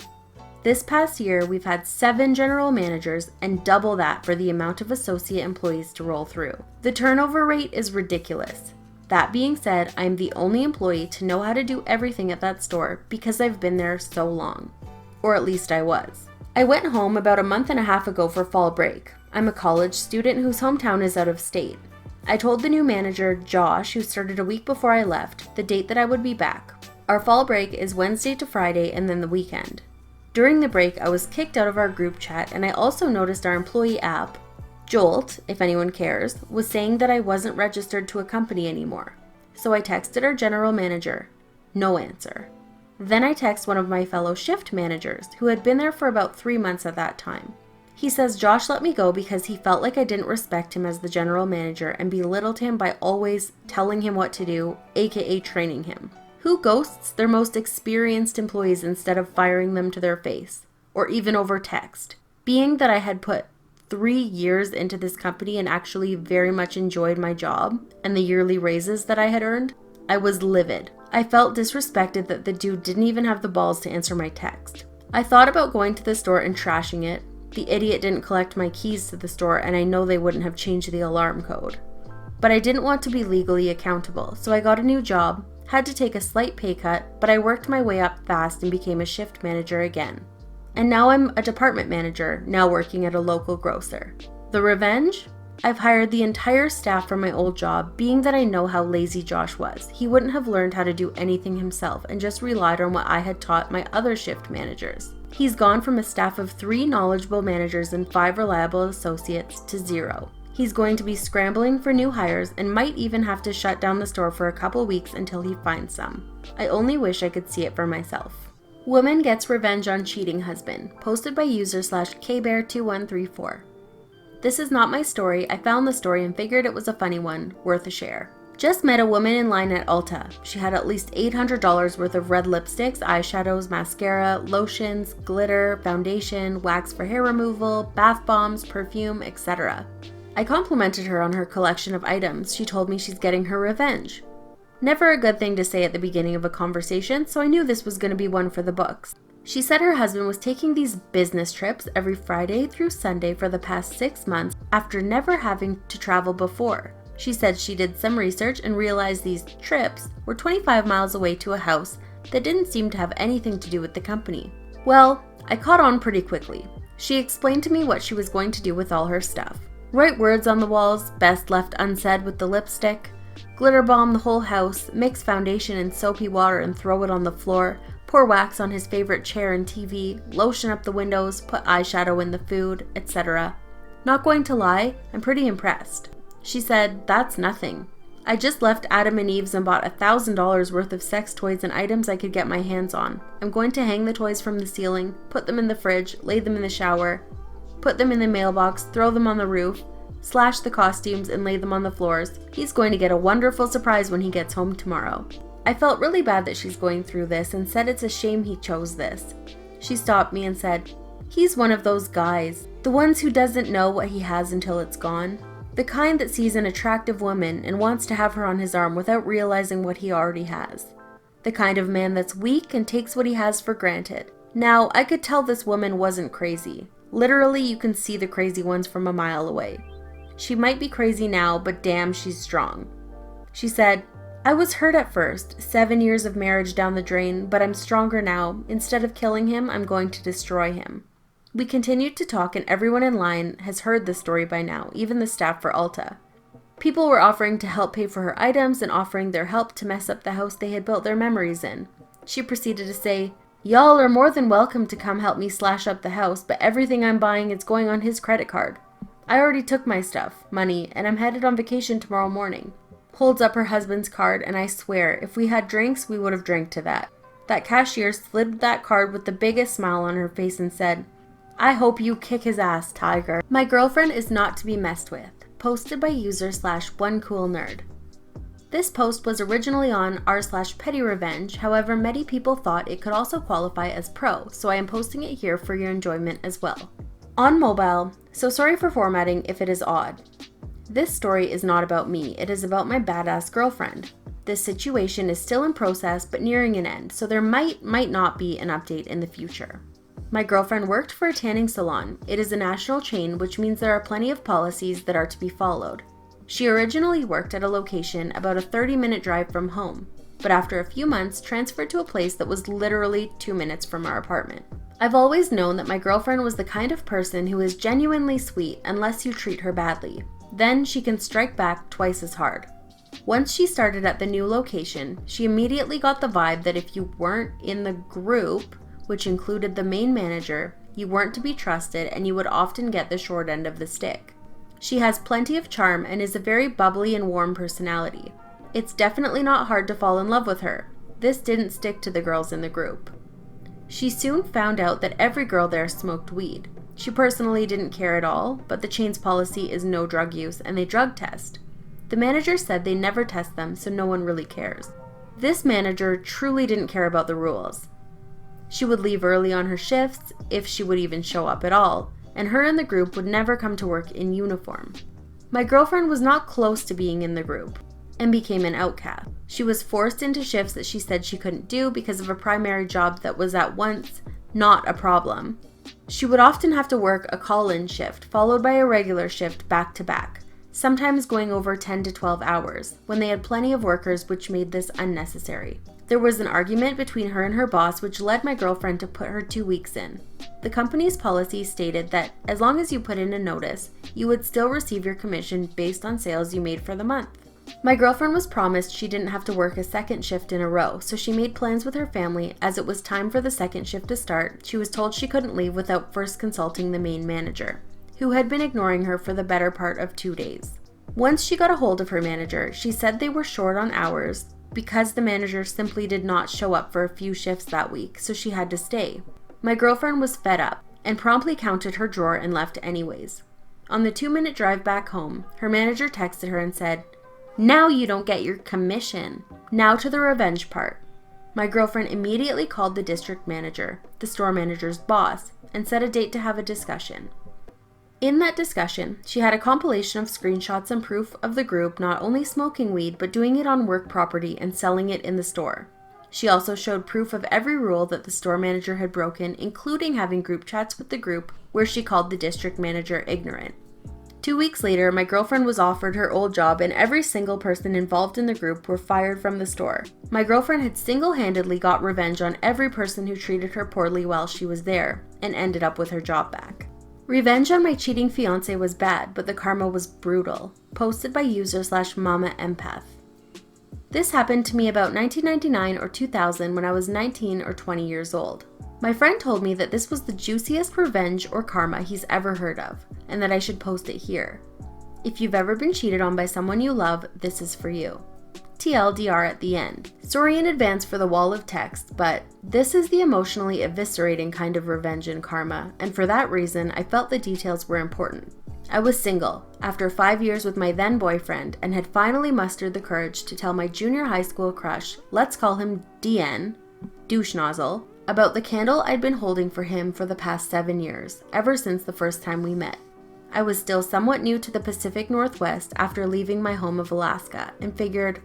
This past year, we've had 7 general managers and double that for the amount of associate employees to roll through. The turnover rate is ridiculous. That being said, I'm the only employee to know how to do everything at that store because I've been there so long. Or at least I was. I went home about a month and a half ago for fall break. I'm a college student whose hometown is out of state. I told the new manager, Josh, who started a week before I left, the date that I would be back. Our fall break is Wednesday to Friday and then the weekend. During the break, I was kicked out of our group chat, and I also noticed our employee app, Jolt, if anyone cares, was saying that I wasn't registered to a company anymore. So I texted our general manager. No answer. Then I text one of my fellow shift managers, who had been there for about 3 months at that time. He says Josh let me go because he felt like I didn't respect him as the general manager and belittled him by always telling him what to do, aka training him. Who ghosts their most experienced employees instead of firing them to their face, or even over text? Being that I had put 3 years into this company and actually very much enjoyed my job and the yearly raises that I had earned, I was livid. I felt disrespected that the dude didn't even have the balls to answer my text. I thought about going to the store and trashing it. The idiot didn't collect my keys to the store, and I know they wouldn't have changed the alarm code. But I didn't want to be legally accountable, so I got a new job, had to take a slight pay cut, but I worked my way up fast and became a shift manager again. And now I'm a department manager, now working at a local grocer. The revenge? I've hired the entire staff from my old job, being that I know how lazy Josh was. He wouldn't have learned how to do anything himself and just relied on what I had taught my other shift managers. He's gone from a staff of 3 knowledgeable managers and 5 reliable associates to 0. He's going to be scrambling for new hires and might even have to shut down the store for a couple weeks until he finds some. I only wish I could see it for myself. Woman gets revenge on cheating husband, posted by user/kbear2134. This is not my story. I found the story and figured it was a funny one, worth a share. Just met a woman in line at Ulta. She had at least $800 worth of red lipsticks, eyeshadows, mascara, lotions, glitter, foundation, wax for hair removal, bath bombs, perfume, etc. I complimented her on her collection of items. She told me she's getting her revenge. Never a good thing to say at the beginning of a conversation, so I knew this was going to be one for the books. She said her husband was taking these business trips every Friday through Sunday for the past 6 months after never having to travel before. She said she did some research and realized these trips were 25 miles away to a house that didn't seem to have anything to do with the company. Well, I caught on pretty quickly. She explained to me what she was going to do with all her stuff. Write words on the walls, best left unsaid with the lipstick, glitter bomb the whole house, mix foundation in soapy water and throw it on the floor, pour wax on his favorite chair and TV, lotion up the windows, put eyeshadow in the food, etc. Not going to lie, I'm pretty impressed. She said, "That's nothing. I just left Adam and Eve's and bought $1,000 worth of sex toys and items I could get my hands on. I'm going to hang the toys from the ceiling, put them in the fridge, lay them in the shower, put them in the mailbox, throw them on the roof, slash the costumes and lay them on the floors. He's going to get a wonderful surprise when he gets home tomorrow." I felt really bad that she's going through this and said it's a shame he chose this. She stopped me and said, "He's one of those guys, the ones who doesn't know what he has until it's gone. The kind that sees an attractive woman and wants to have her on his arm without realizing what he already has. The kind of man that's weak and takes what he has for granted." Now, I could tell this woman wasn't crazy. Literally, you can see the crazy ones from a mile away. She might be crazy now, but damn, she's strong. She said, I was hurt at first, 7 years of marriage down the drain, but I'm stronger now. Instead of killing him, I'm going to destroy him. We continued to talk and everyone in line has heard the story by now, even the staff for Ulta. People were offering to help pay for her items and offering their help to mess up the house they had built their memories in. She proceeded to say, "Y'all are more than welcome to come help me slash up the house, but everything I'm buying is going on his credit card. I already took my stuff, money, and I'm headed on vacation tomorrow morning." Holds up her husband's card, and I swear, if we had drinks, we would have drank to that. That cashier slid that card with the biggest smile on her face and said, "I hope you kick his ass, tiger." My girlfriend is not to be messed with. Posted by user/onecoolnerd. This post was originally on r/pettyrevenge, however many people thought it could also qualify as pro, so I am posting it here for your enjoyment as well. On mobile, so sorry for formatting if it is odd. This story is not about me, it is about my badass girlfriend. This situation is still in process but nearing an end, so there might not be an update in the future. My girlfriend worked for a tanning salon. It is a national chain, which means there are plenty of policies that are to be followed. She originally worked at a location about a 30-minute drive from home, but after a few months transferred to a place that was literally 2 minutes from our apartment. I've always known that my girlfriend was the kind of person who is genuinely sweet unless you treat her badly. Then she can strike back twice as hard. Once she started at the new location, she immediately got the vibe that if you weren't in the group, which included the main manager, you weren't to be trusted and you would often get the short end of the stick. She has plenty of charm and is a very bubbly and warm personality. It's definitely not hard to fall in love with her. This didn't stick to the girls in the group. She soon found out that every girl there smoked weed. She personally didn't care at all, but the chain's policy is no drug use and they drug test. The manager said they never test them, so no one really cares. This manager truly didn't care about the rules. She would leave early on her shifts, if she would even show up at all, and her and the group would never come to work in uniform. My girlfriend was not close to being in the group and became an outcast. She was forced into shifts that she said she couldn't do because of a primary job that was at once not a problem. She would often have to work a call-in shift followed by a regular shift back to back, sometimes going over 10 to 12 hours, when they had plenty of workers, which made this unnecessary. There was an argument between her and her boss which led my girlfriend to put her 2 weeks in. The company's policy stated that as long as you put in a notice, you would still receive your commission based on sales you made for the month. My girlfriend was promised she didn't have to work a second shift in a row, so she made plans with her family. As it was time for the second shift to start, she was told she couldn't leave without first consulting the main manager, who had been ignoring her for the better part of 2 days. Once she got a hold of her manager, she said they were short on hours because the manager simply did not show up for a few shifts that week, so she had to stay. My girlfriend was fed up and promptly counted her drawer and left anyways. On the 2-minute drive back home, her manager texted her and said, "Now you don't get your commission." Now to the revenge part. My girlfriend immediately called the district manager, the store manager's boss, and set a date to have a discussion. In that discussion, she had a compilation of screenshots and proof of the group not only smoking weed, but doing it on work property and selling it in the store. She also showed proof of every rule that the store manager had broken, including having group chats with the group where she called the district manager ignorant. 2 weeks later, my girlfriend was offered her old job and every single person involved in the group were fired from the store. My girlfriend had single-handedly got revenge on every person who treated her poorly while she was there and ended up with her job back. Revenge on my cheating fiance was bad, but the karma was brutal. Posted by user/mamaempath. This happened to me about 1999 or 2000 when I was 19 or 20 years old. My friend told me that this was the juiciest revenge or karma he's ever heard of, and that I should post it here. If you've ever been cheated on by someone you love, this is for you. TLDR at the end. Sorry in advance for the wall of text, but this is the emotionally eviscerating kind of revenge and karma, and for that reason, I felt the details were important. I was single, after 5 years with my then boyfriend, and had finally mustered the courage to tell my junior high school crush, let's call him DN, douche nozzle, about the candle I'd been holding for him for the past 7 years, ever since the first time we met. I was still somewhat new to the Pacific Northwest after leaving my home of Alaska, and figured,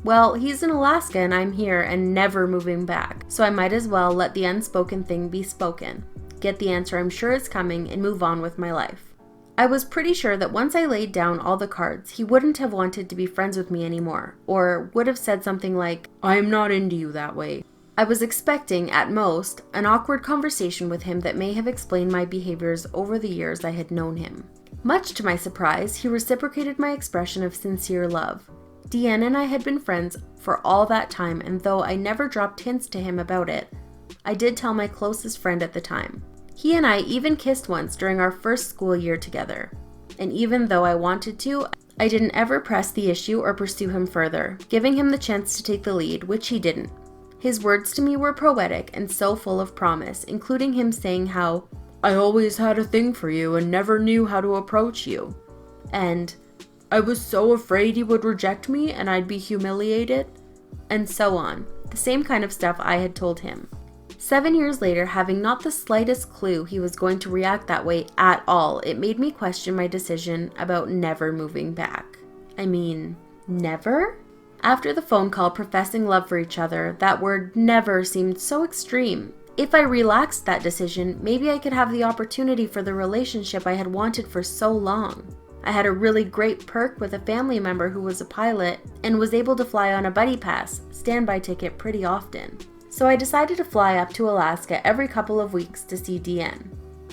well, he's in Alaska and I'm here and never moving back, so I might as well let the unspoken thing be spoken, get the answer I'm sure is coming, and move on with my life. I was pretty sure that once I laid down all the cards, he wouldn't have wanted to be friends with me anymore, or would have said something like,
"I am not into you that way."
I was expecting, at most, an awkward conversation with him that may have explained my behaviors over the years I had known him. Much to my surprise, he reciprocated my expression of sincere love. Deanne and I had been friends for all that time, and though I never dropped hints to him about it, I did tell my closest friend at the time. He and I even kissed once during our first school year together. And even though I wanted to, I didn't ever press the issue or pursue him further, giving him the chance to take the lead, which he didn't. His words to me were poetic and so full of promise, including him saying how,
"I always had a thing for you and never knew how to approach you."
and
"I was so afraid he would reject me and I'd be humiliated."
and so on. The same kind of stuff I had told him. 7 years later, having not the slightest clue he was going to react that way at all, it made me question my decision about never moving back. I mean, never? After the phone call professing love for each other, that word never seemed so extreme. If I relaxed that decision, maybe I could have the opportunity for the relationship I had wanted for so long. I had a really great perk with a family member who was a pilot and was able to fly on a buddy pass, standby ticket pretty often. So I decided to fly up to Alaska every couple of weeks to see Deanne.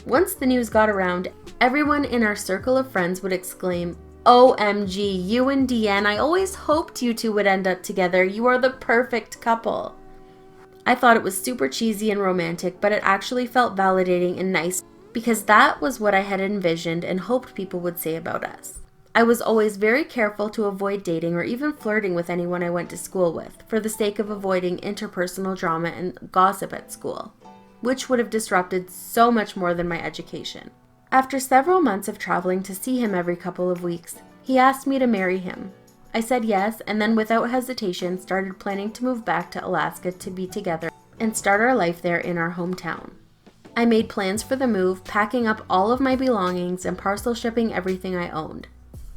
Once the news got around, everyone in our circle of friends would exclaim, "OMG, you and Deanne, I always hoped you two would end up together. You are the perfect couple." I thought it was super cheesy and romantic, but it actually felt validating and nice because that was what I had envisioned and hoped people would say about us. I was always very careful to avoid dating or even flirting with anyone I went to school with, for the sake of avoiding interpersonal drama and gossip at school, which would have disrupted so much more than my education. After several months of traveling to see him every couple of weeks, he asked me to marry him. I said yes, and then without hesitation started planning to move back to Alaska to be together and start our life there in our hometown. I made plans for the move, packing up all of my belongings and parcel shipping everything I owned.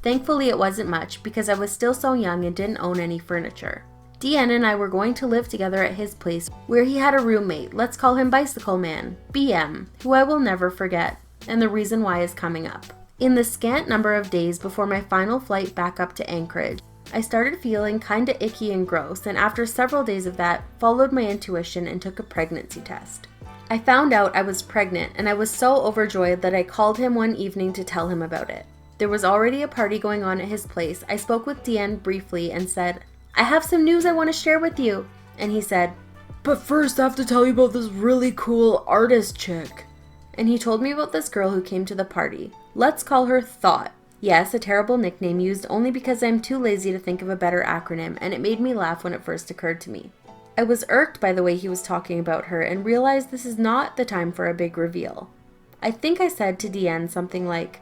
Thankfully, it wasn't much because I was still so young and didn't own any furniture. Deanne and I were going to live together at his place where he had a roommate, let's call him Bicycle Man, BM, who I will never forget, and the reason why is coming up. In the scant number of days before my final flight back up to Anchorage, I started feeling kinda icky and gross, and after several days of that, followed my intuition and took a pregnancy test. I found out I was pregnant, and I was so overjoyed that I called him one evening to tell him about it. There was already a party going on at his place. I spoke with Deanne briefly and said, "I have some news I want to share with you." And he said,
"But first I have to tell you about this really cool artist chick."
And he told me about this girl who came to the party. Let's call her Thought. Yes, a terrible nickname used only because I'm too lazy to think of a better acronym, and it made me laugh when it first occurred to me. I was irked by the way he was talking about her and realized this is not the time for a big reveal. I think I said to Deanne something like,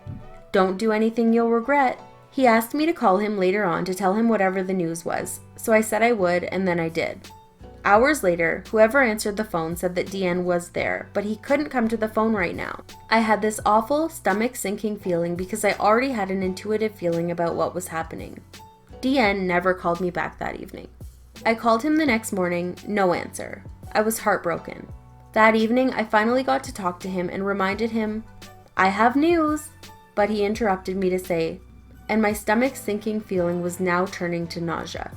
"Don't do anything you'll regret." He asked me to call him later on to tell him whatever the news was, so I said I would, and then I did. Hours later, whoever answered the phone said that Deanne was there, but he couldn't come to the phone right now. I had this awful, stomach-sinking feeling because I already had an intuitive feeling about what was happening. Deanne never called me back that evening. I called him the next morning, no answer. I was heartbroken. That evening, I finally got to talk to him and reminded him, "I have news." But he interrupted me to say, and my stomach-sinking feeling was now turning to nausea.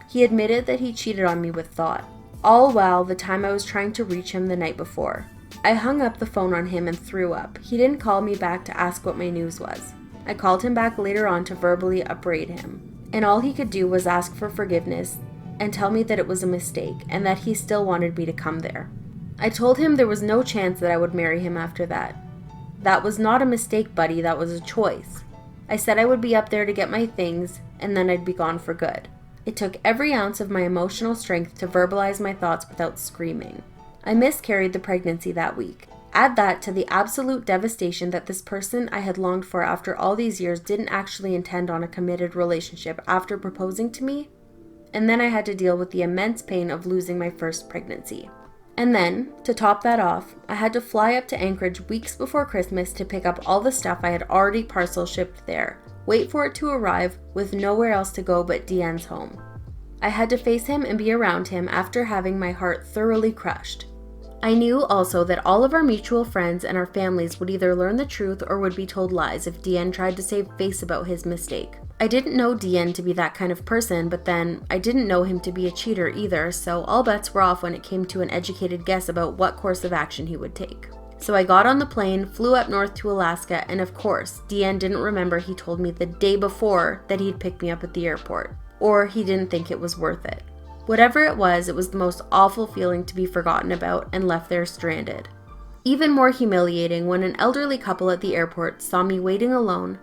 He admitted that he cheated on me with Thought, all while the time I was trying to reach him the night before. I hung up the phone on him and threw up. He didn't call me back to ask what my news was. I called him back later on to verbally upbraid him, and all he could do was ask for forgiveness and tell me that it was a mistake and that he still wanted me to come there. I told him there was no chance that I would marry him after that. That was not a mistake, buddy, that was a choice. I said I would be up there to get my things, and then I'd be gone for good. It took every ounce of my emotional strength to verbalize my thoughts without screaming. I miscarried the pregnancy that week. Add that to the absolute devastation that this person I had longed for after all these years didn't actually intend on a committed relationship after proposing to me, and then I had to deal with the immense pain of losing my first pregnancy. And then, to top that off, I had to fly up to Anchorage weeks before Christmas to pick up all the stuff I had already parcel shipped there, wait for it to arrive with nowhere else to go but Deanne's home. I had to face him and be around him after having my heart thoroughly crushed. I knew also that all of our mutual friends and our families would either learn the truth or would be told lies if DN tried to save face about his mistake. I didn't know DN to be that kind of person, but then I didn't know him to be a cheater either, so all bets were off when it came to an educated guess about what course of action he would take. So I got on the plane, flew up north to Alaska, and of course, DN didn't remember he told me the day before that he'd pick me up at the airport, or he didn't think it was worth it. Whatever it was the most awful feeling to be forgotten about and left there stranded. Even more humiliating when an elderly couple at the airport saw me waiting alone,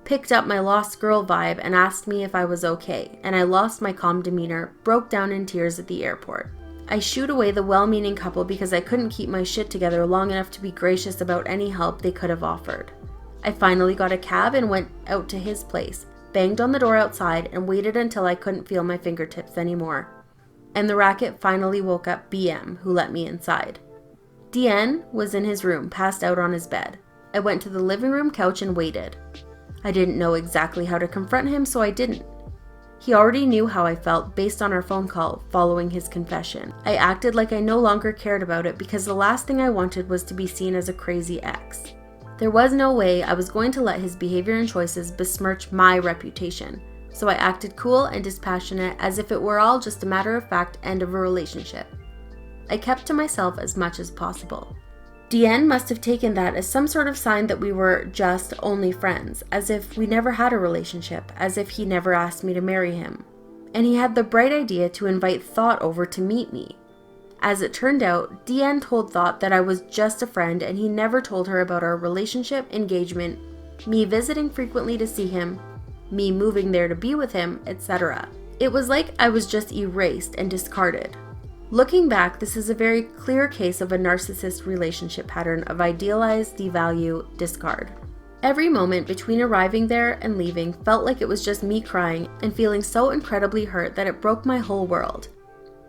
picked up my lost girl vibe and asked me if I was okay, and I lost my calm demeanor, broke down in tears at the airport. I shooed away the well-meaning couple because I couldn't keep my shit together long enough to be gracious about any help they could have offered. I finally got a cab and went out to his place, banged on the door outside, and waited until I couldn't feel my fingertips anymore. And the racket finally woke up BM, who let me inside. DN was in his room, passed out on his bed. I went to the living room couch and waited. I didn't know exactly how to confront him, so I didn't. He already knew how I felt based on our phone call following his confession. I acted like I no longer cared about it because the last thing I wanted was to be seen as a crazy ex. There was no way I was going to let his behavior and choices besmirch my reputation, so I acted cool and dispassionate as if it were all just a matter of fact end of a relationship. I kept to myself as much as possible. DN must have taken that as some sort of sign that we were just only friends, as if we never had a relationship, as if he never asked me to marry him. And he had the bright idea to invite Thought over to meet me. As it turned out, DN told Thought that I was just a friend and he never told her about our relationship, engagement, me visiting frequently to see him, me moving there to be with him, etc. It was like I was just erased and discarded. Looking back, this is a very clear case of a narcissist relationship pattern of idealize, devalue, discard. Every moment between arriving there and leaving felt like it was just me crying and feeling so incredibly hurt that it broke my whole world.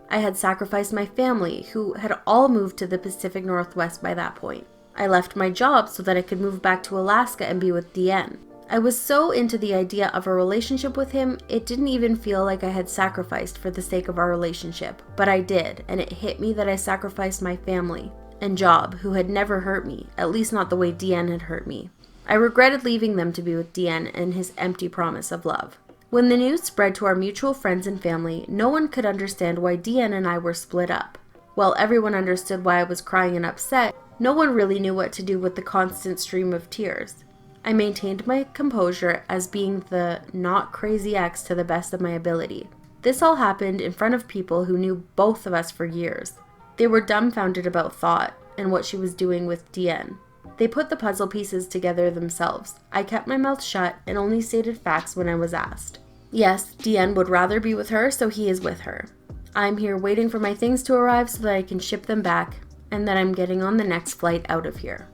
I had sacrificed my family, who had all moved to the Pacific Northwest by that point. I left my job so that I could move back to Alaska and be with DN. I was so into the idea of a relationship with him, it didn't even feel like I had sacrificed for the sake of our relationship, but I did, and it hit me that I sacrificed my family and job, who had never hurt me, at least not the way DN had hurt me. I regretted leaving them to be with DN and his empty promise of love. When the news spread to our mutual friends and family, no one could understand why DN and I were split up. While everyone understood why I was crying and upset, no one really knew what to do with the constant stream of tears. I maintained my composure as being the not crazy ex to the best of my ability. This all happened in front of people who knew both of us for years. They were dumbfounded about Thought and what she was doing with DN. They put the puzzle pieces together themselves. I kept my mouth shut and only stated facts when I was asked. Yes, DN would rather be with her, so he is with her. I'm here waiting for my things to arrive so that I can ship them back, and that I'm getting on the next flight out of here.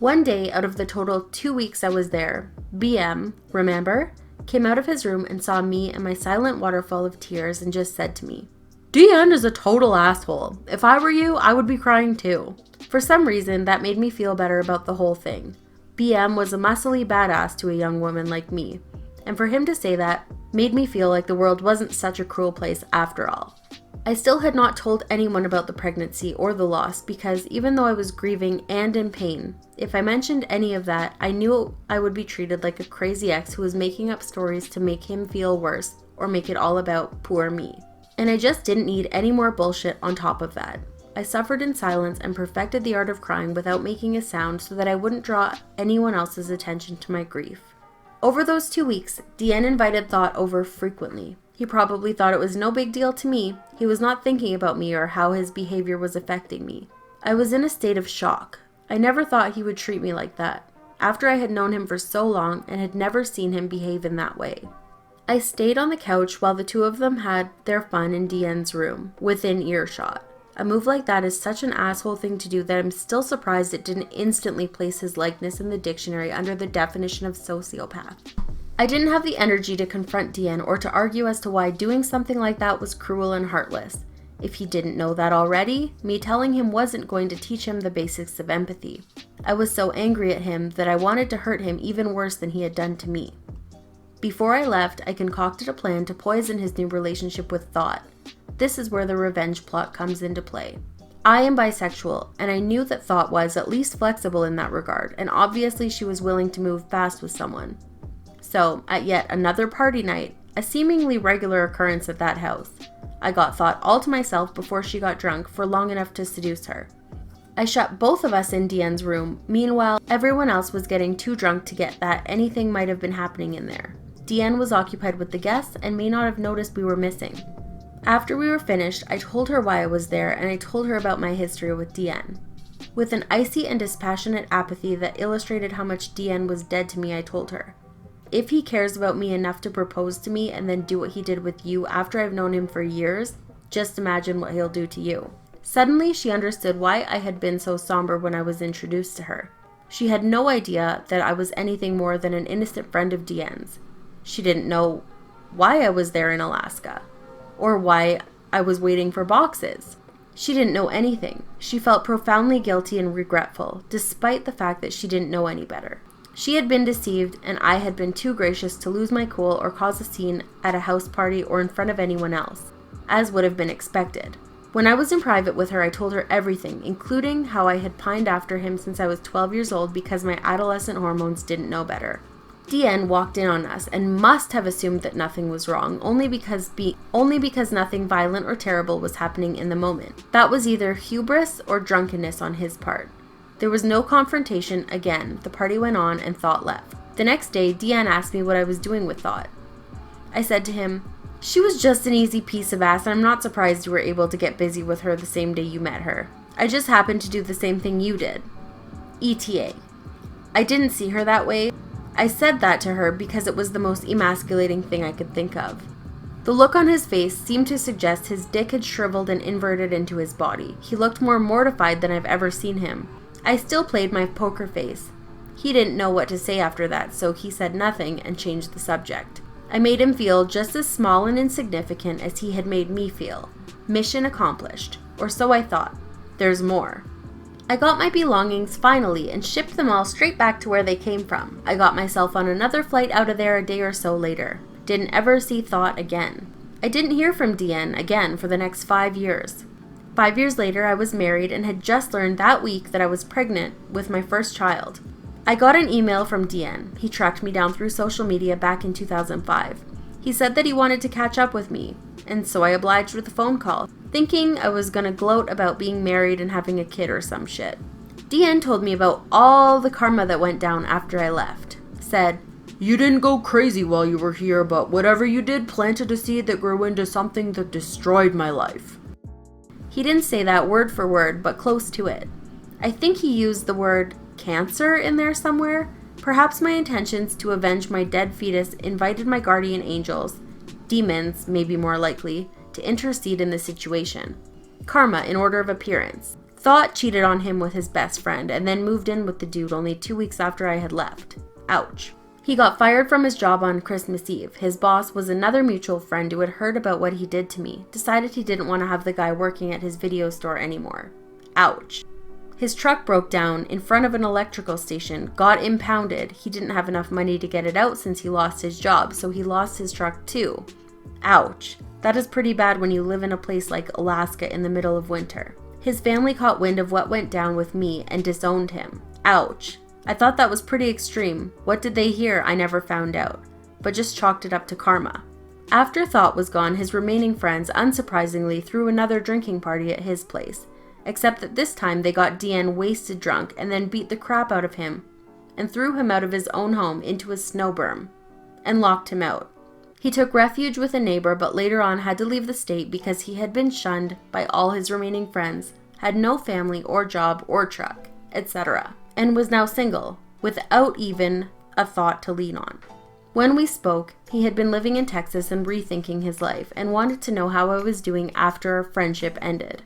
One day out of the total 2 weeks I was there, BM, remember, came out of his room and saw me and my silent waterfall of tears and just said to me, "DN is a total asshole. If I were you, I would be crying too." For some reason, that made me feel better about the whole thing. BM was a muscly badass to a young woman like me, and for him to say that made me feel like the world wasn't such a cruel place after all. I still had not told anyone about the pregnancy or the loss because even though I was grieving and in pain, if I mentioned any of that, I knew I would be treated like a crazy ex who was making up stories to make him feel worse or make it all about poor me. And I just didn't need any more bullshit on top of that. I suffered in silence and perfected the art of crying without making a sound so that I wouldn't draw anyone else's attention to my grief. Over those 2 weeks, DN invited Thought over frequently. He probably thought it was no big deal to me. He was not thinking about me or how his behavior was affecting me. I was in a state of shock. I never thought he would treat me like that, after I had known him for so long and had never seen him behave in that way. I stayed on the couch while the two of them had their fun in DN's room, within earshot. A move like that is such an asshole thing to do that I'm still surprised it didn't instantly place his likeness in the dictionary under the definition of sociopath. I didn't have the energy to confront DN or to argue as to why doing something like that was cruel and heartless. If he didn't know that already, me telling him wasn't going to teach him the basics of empathy. I was so angry at him that I wanted to hurt him even worse than he had done to me. Before I left, I concocted a plan to poison his new relationship with Thought. This is where the revenge plot comes into play. I am bisexual, and I knew that Thought was at least flexible in that regard, and obviously she was willing to move fast with someone. So, at yet another party night, a seemingly regular occurrence at that house, I got Thought all to myself before she got drunk for long enough to seduce her. I shut both of us in Deanne's room. Meanwhile, everyone else was getting too drunk to get that anything might have been happening in there. Deanne was occupied with the guests and may not have noticed we were missing. After we were finished, I told her why I was there, and I told her about my history with Deanne. With an icy and dispassionate apathy that illustrated how much Deanne was dead to me, I told her, if he cares about me enough to propose to me and then do what he did with you after I've known him for years, just imagine what he'll do to you. Suddenly, she understood why I had been so somber when I was introduced to her. She had no idea that I was anything more than an innocent friend of Deanne's. She didn't know why I was there in Alaska, or why I was waiting for boxes. She didn't know anything. She felt profoundly guilty and regretful, despite the fact that she didn't know any better. She had been deceived, and I had been too gracious to lose my cool or cause a scene at a house party or in front of anyone else, as would have been expected. When I was in private with her, I told her everything, including how I had pined after him since I was 12 years old because my adolescent hormones didn't know better. Deanne walked in on us and must have assumed that nothing was wrong, only because nothing violent or terrible was happening in the moment. That was either hubris or drunkenness on his part. There was no confrontation again. The party went on and Thought left. The next day, Deanne asked me what I was doing with Thought. I said to him, she was just an easy piece of ass, and I'm not surprised you were able to get busy with her the same day you met her. I just happened to do the same thing you did. ETA. I didn't see her that way. I said that to her because it was the most emasculating thing I could think of. The look on his face seemed to suggest his dick had shriveled and inverted into his body. He looked more mortified than I've ever seen him. I still played my poker face. He didn't know what to say after that, so he said nothing and changed the subject. I made him feel just as small and insignificant as he had made me feel. Mission accomplished. Or so I thought. There's more. I got my belongings finally and shipped them all straight back to where they came from. I got myself on another flight out of there a day or so later. Didn't ever see Thought again. I didn't hear from Deanne again for the next 5 years. 5 years later, I was married and had just learned that week that I was pregnant with my first child. I got an email from Deanne. He tracked me down through social media back in 2005. He said that he wanted to catch up with me, and so I obliged with a phone call, thinking I was gonna gloat about being married and having a kid or some shit. Deanne told me about all the karma that went down after I left. Said, you didn't go crazy while you were here, but whatever you did planted a seed that grew into something that destroyed my life. He didn't say that word for word, but close to it. I think he used the word cancer in there somewhere. Perhaps my intentions to avenge my dead fetus invited my guardian angels, demons maybe more likely, to intercede in the situation. Karma in order of appearance. Thought cheated on him with his best friend and then moved in with the dude only 2 weeks after I had left. Ouch. He got fired from his job on Christmas Eve. His boss was another mutual friend who had heard about what he did to me, decided he didn't want to have the guy working at his video store anymore. Ouch. His truck broke down in front of an electrical station, got impounded. He didn't have enough money to get it out since he lost his job, so he lost his truck too. Ouch. That is pretty bad when you live in a place like Alaska in the middle of winter. His family caught wind of what went down with me and disowned him. Ouch. I thought that was pretty extreme. What did they hear? I never found out, but just chalked it up to karma. After Thought was gone, his remaining friends, unsurprisingly, threw another drinking party at his place. Except that this time they got Deanne wasted drunk and then beat the crap out of him and threw him out of his own home into a snow berm and locked him out. He took refuge with a neighbor but later on had to leave the state because he had been shunned by all his remaining friends, had no family or job or truck, etc., and was now single, without even a thought to lean on. When we spoke, he had been living in Texas and rethinking his life and wanted to know how I was doing after our friendship ended.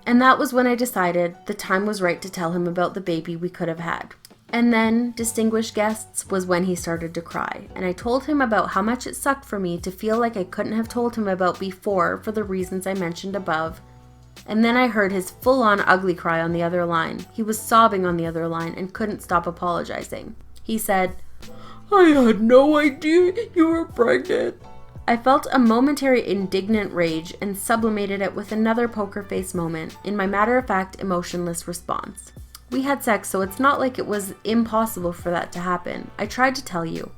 And that was when I decided the time was right to tell him about the baby we could have had. And then, distinguished guests, was when he started to cry, and I told him about how much it sucked for me to feel like I couldn't have told him about before for the reasons I mentioned above. And then I heard his full-on ugly cry on the other line. He was sobbing on the other line and couldn't stop apologizing. He said, I had no idea you were pregnant. I felt a momentary indignant rage and sublimated it with another poker face moment in my matter-of-fact, emotionless response. We had sex, so it's not like it was impossible for that to happen. I tried to tell you.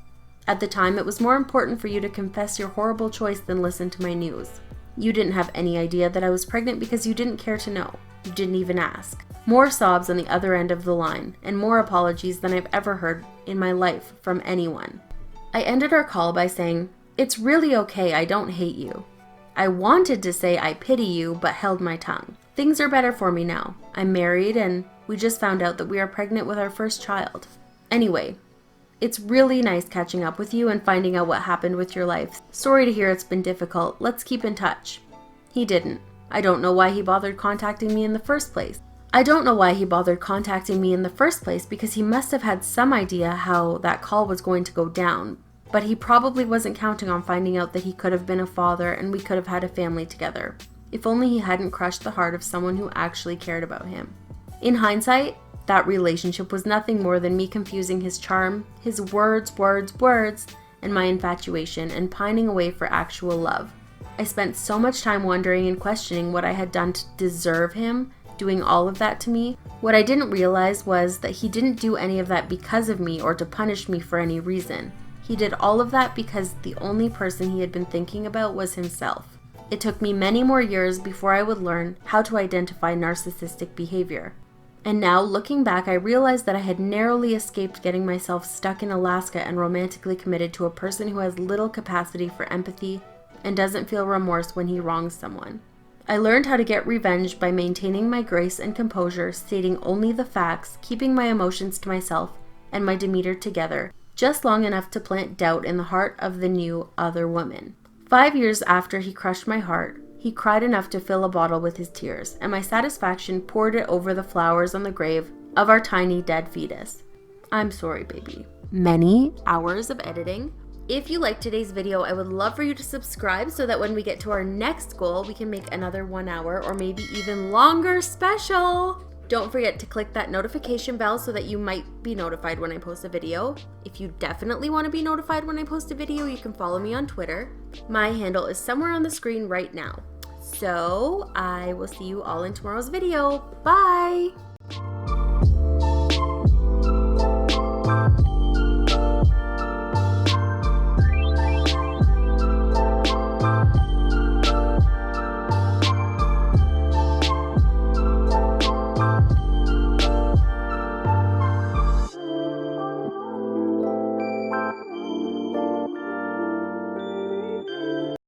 At the time, it was more important for you to confess your horrible choice than listen to my news. You didn't have any idea that I was pregnant because you didn't care to know. You didn't even ask. More sobs on the other end of the line, and more apologies than I've ever heard in my life from anyone. I ended our call by saying, "It's really okay, I don't hate you." I wanted to say I pity you, but held my tongue. Things are better for me now. I'm married, and we just found out that we are pregnant with our first child. Anyway, it's really nice catching up with you and finding out what happened with your life. Sorry to hear it's been difficult. Let's keep in touch. He didn't. I don't know why he bothered contacting me in the first place. Because he must have had some idea how that call was going to go down. But he probably wasn't counting on finding out that he could have been a father and we could have had a family together. If only he hadn't crushed the heart of someone who actually cared about him. In hindsight, that relationship was nothing more than me confusing his charm, his words, and my infatuation and pining away for actual love. I spent so much time wondering and questioning what I had done to deserve him doing all of that to me. What I didn't realize was that he didn't do any of that because of me or to punish me for any reason. He did all of that because the only person he had been thinking about was himself. It took me many more years before I would learn how to identify narcissistic behavior. And now, looking back, I realized that I had narrowly escaped getting myself stuck in Alaska and romantically committed to a person who has little capacity for empathy and doesn't feel remorse when he wrongs someone. I learned how to get revenge by maintaining my grace and composure, stating only the facts, keeping my emotions to myself and my demeanor together, just long enough to plant doubt in the heart of the new other woman. 5 years after he crushed my heart, he cried enough to fill a bottle with his tears, and my satisfaction poured it over the flowers on the grave of our tiny dead fetus. I'm sorry, baby. Many hours of editing. If you liked today's video, I would love for you to subscribe so that when we get to our next goal, we can make another 1 hour or maybe even longer special. Don't forget to click that notification bell so that you might be notified when I post a video. If you definitely want to be notified when I post a video, you can follow me on Twitter. My handle is somewhere on the screen right now. So I will see you all in tomorrow's video. Bye!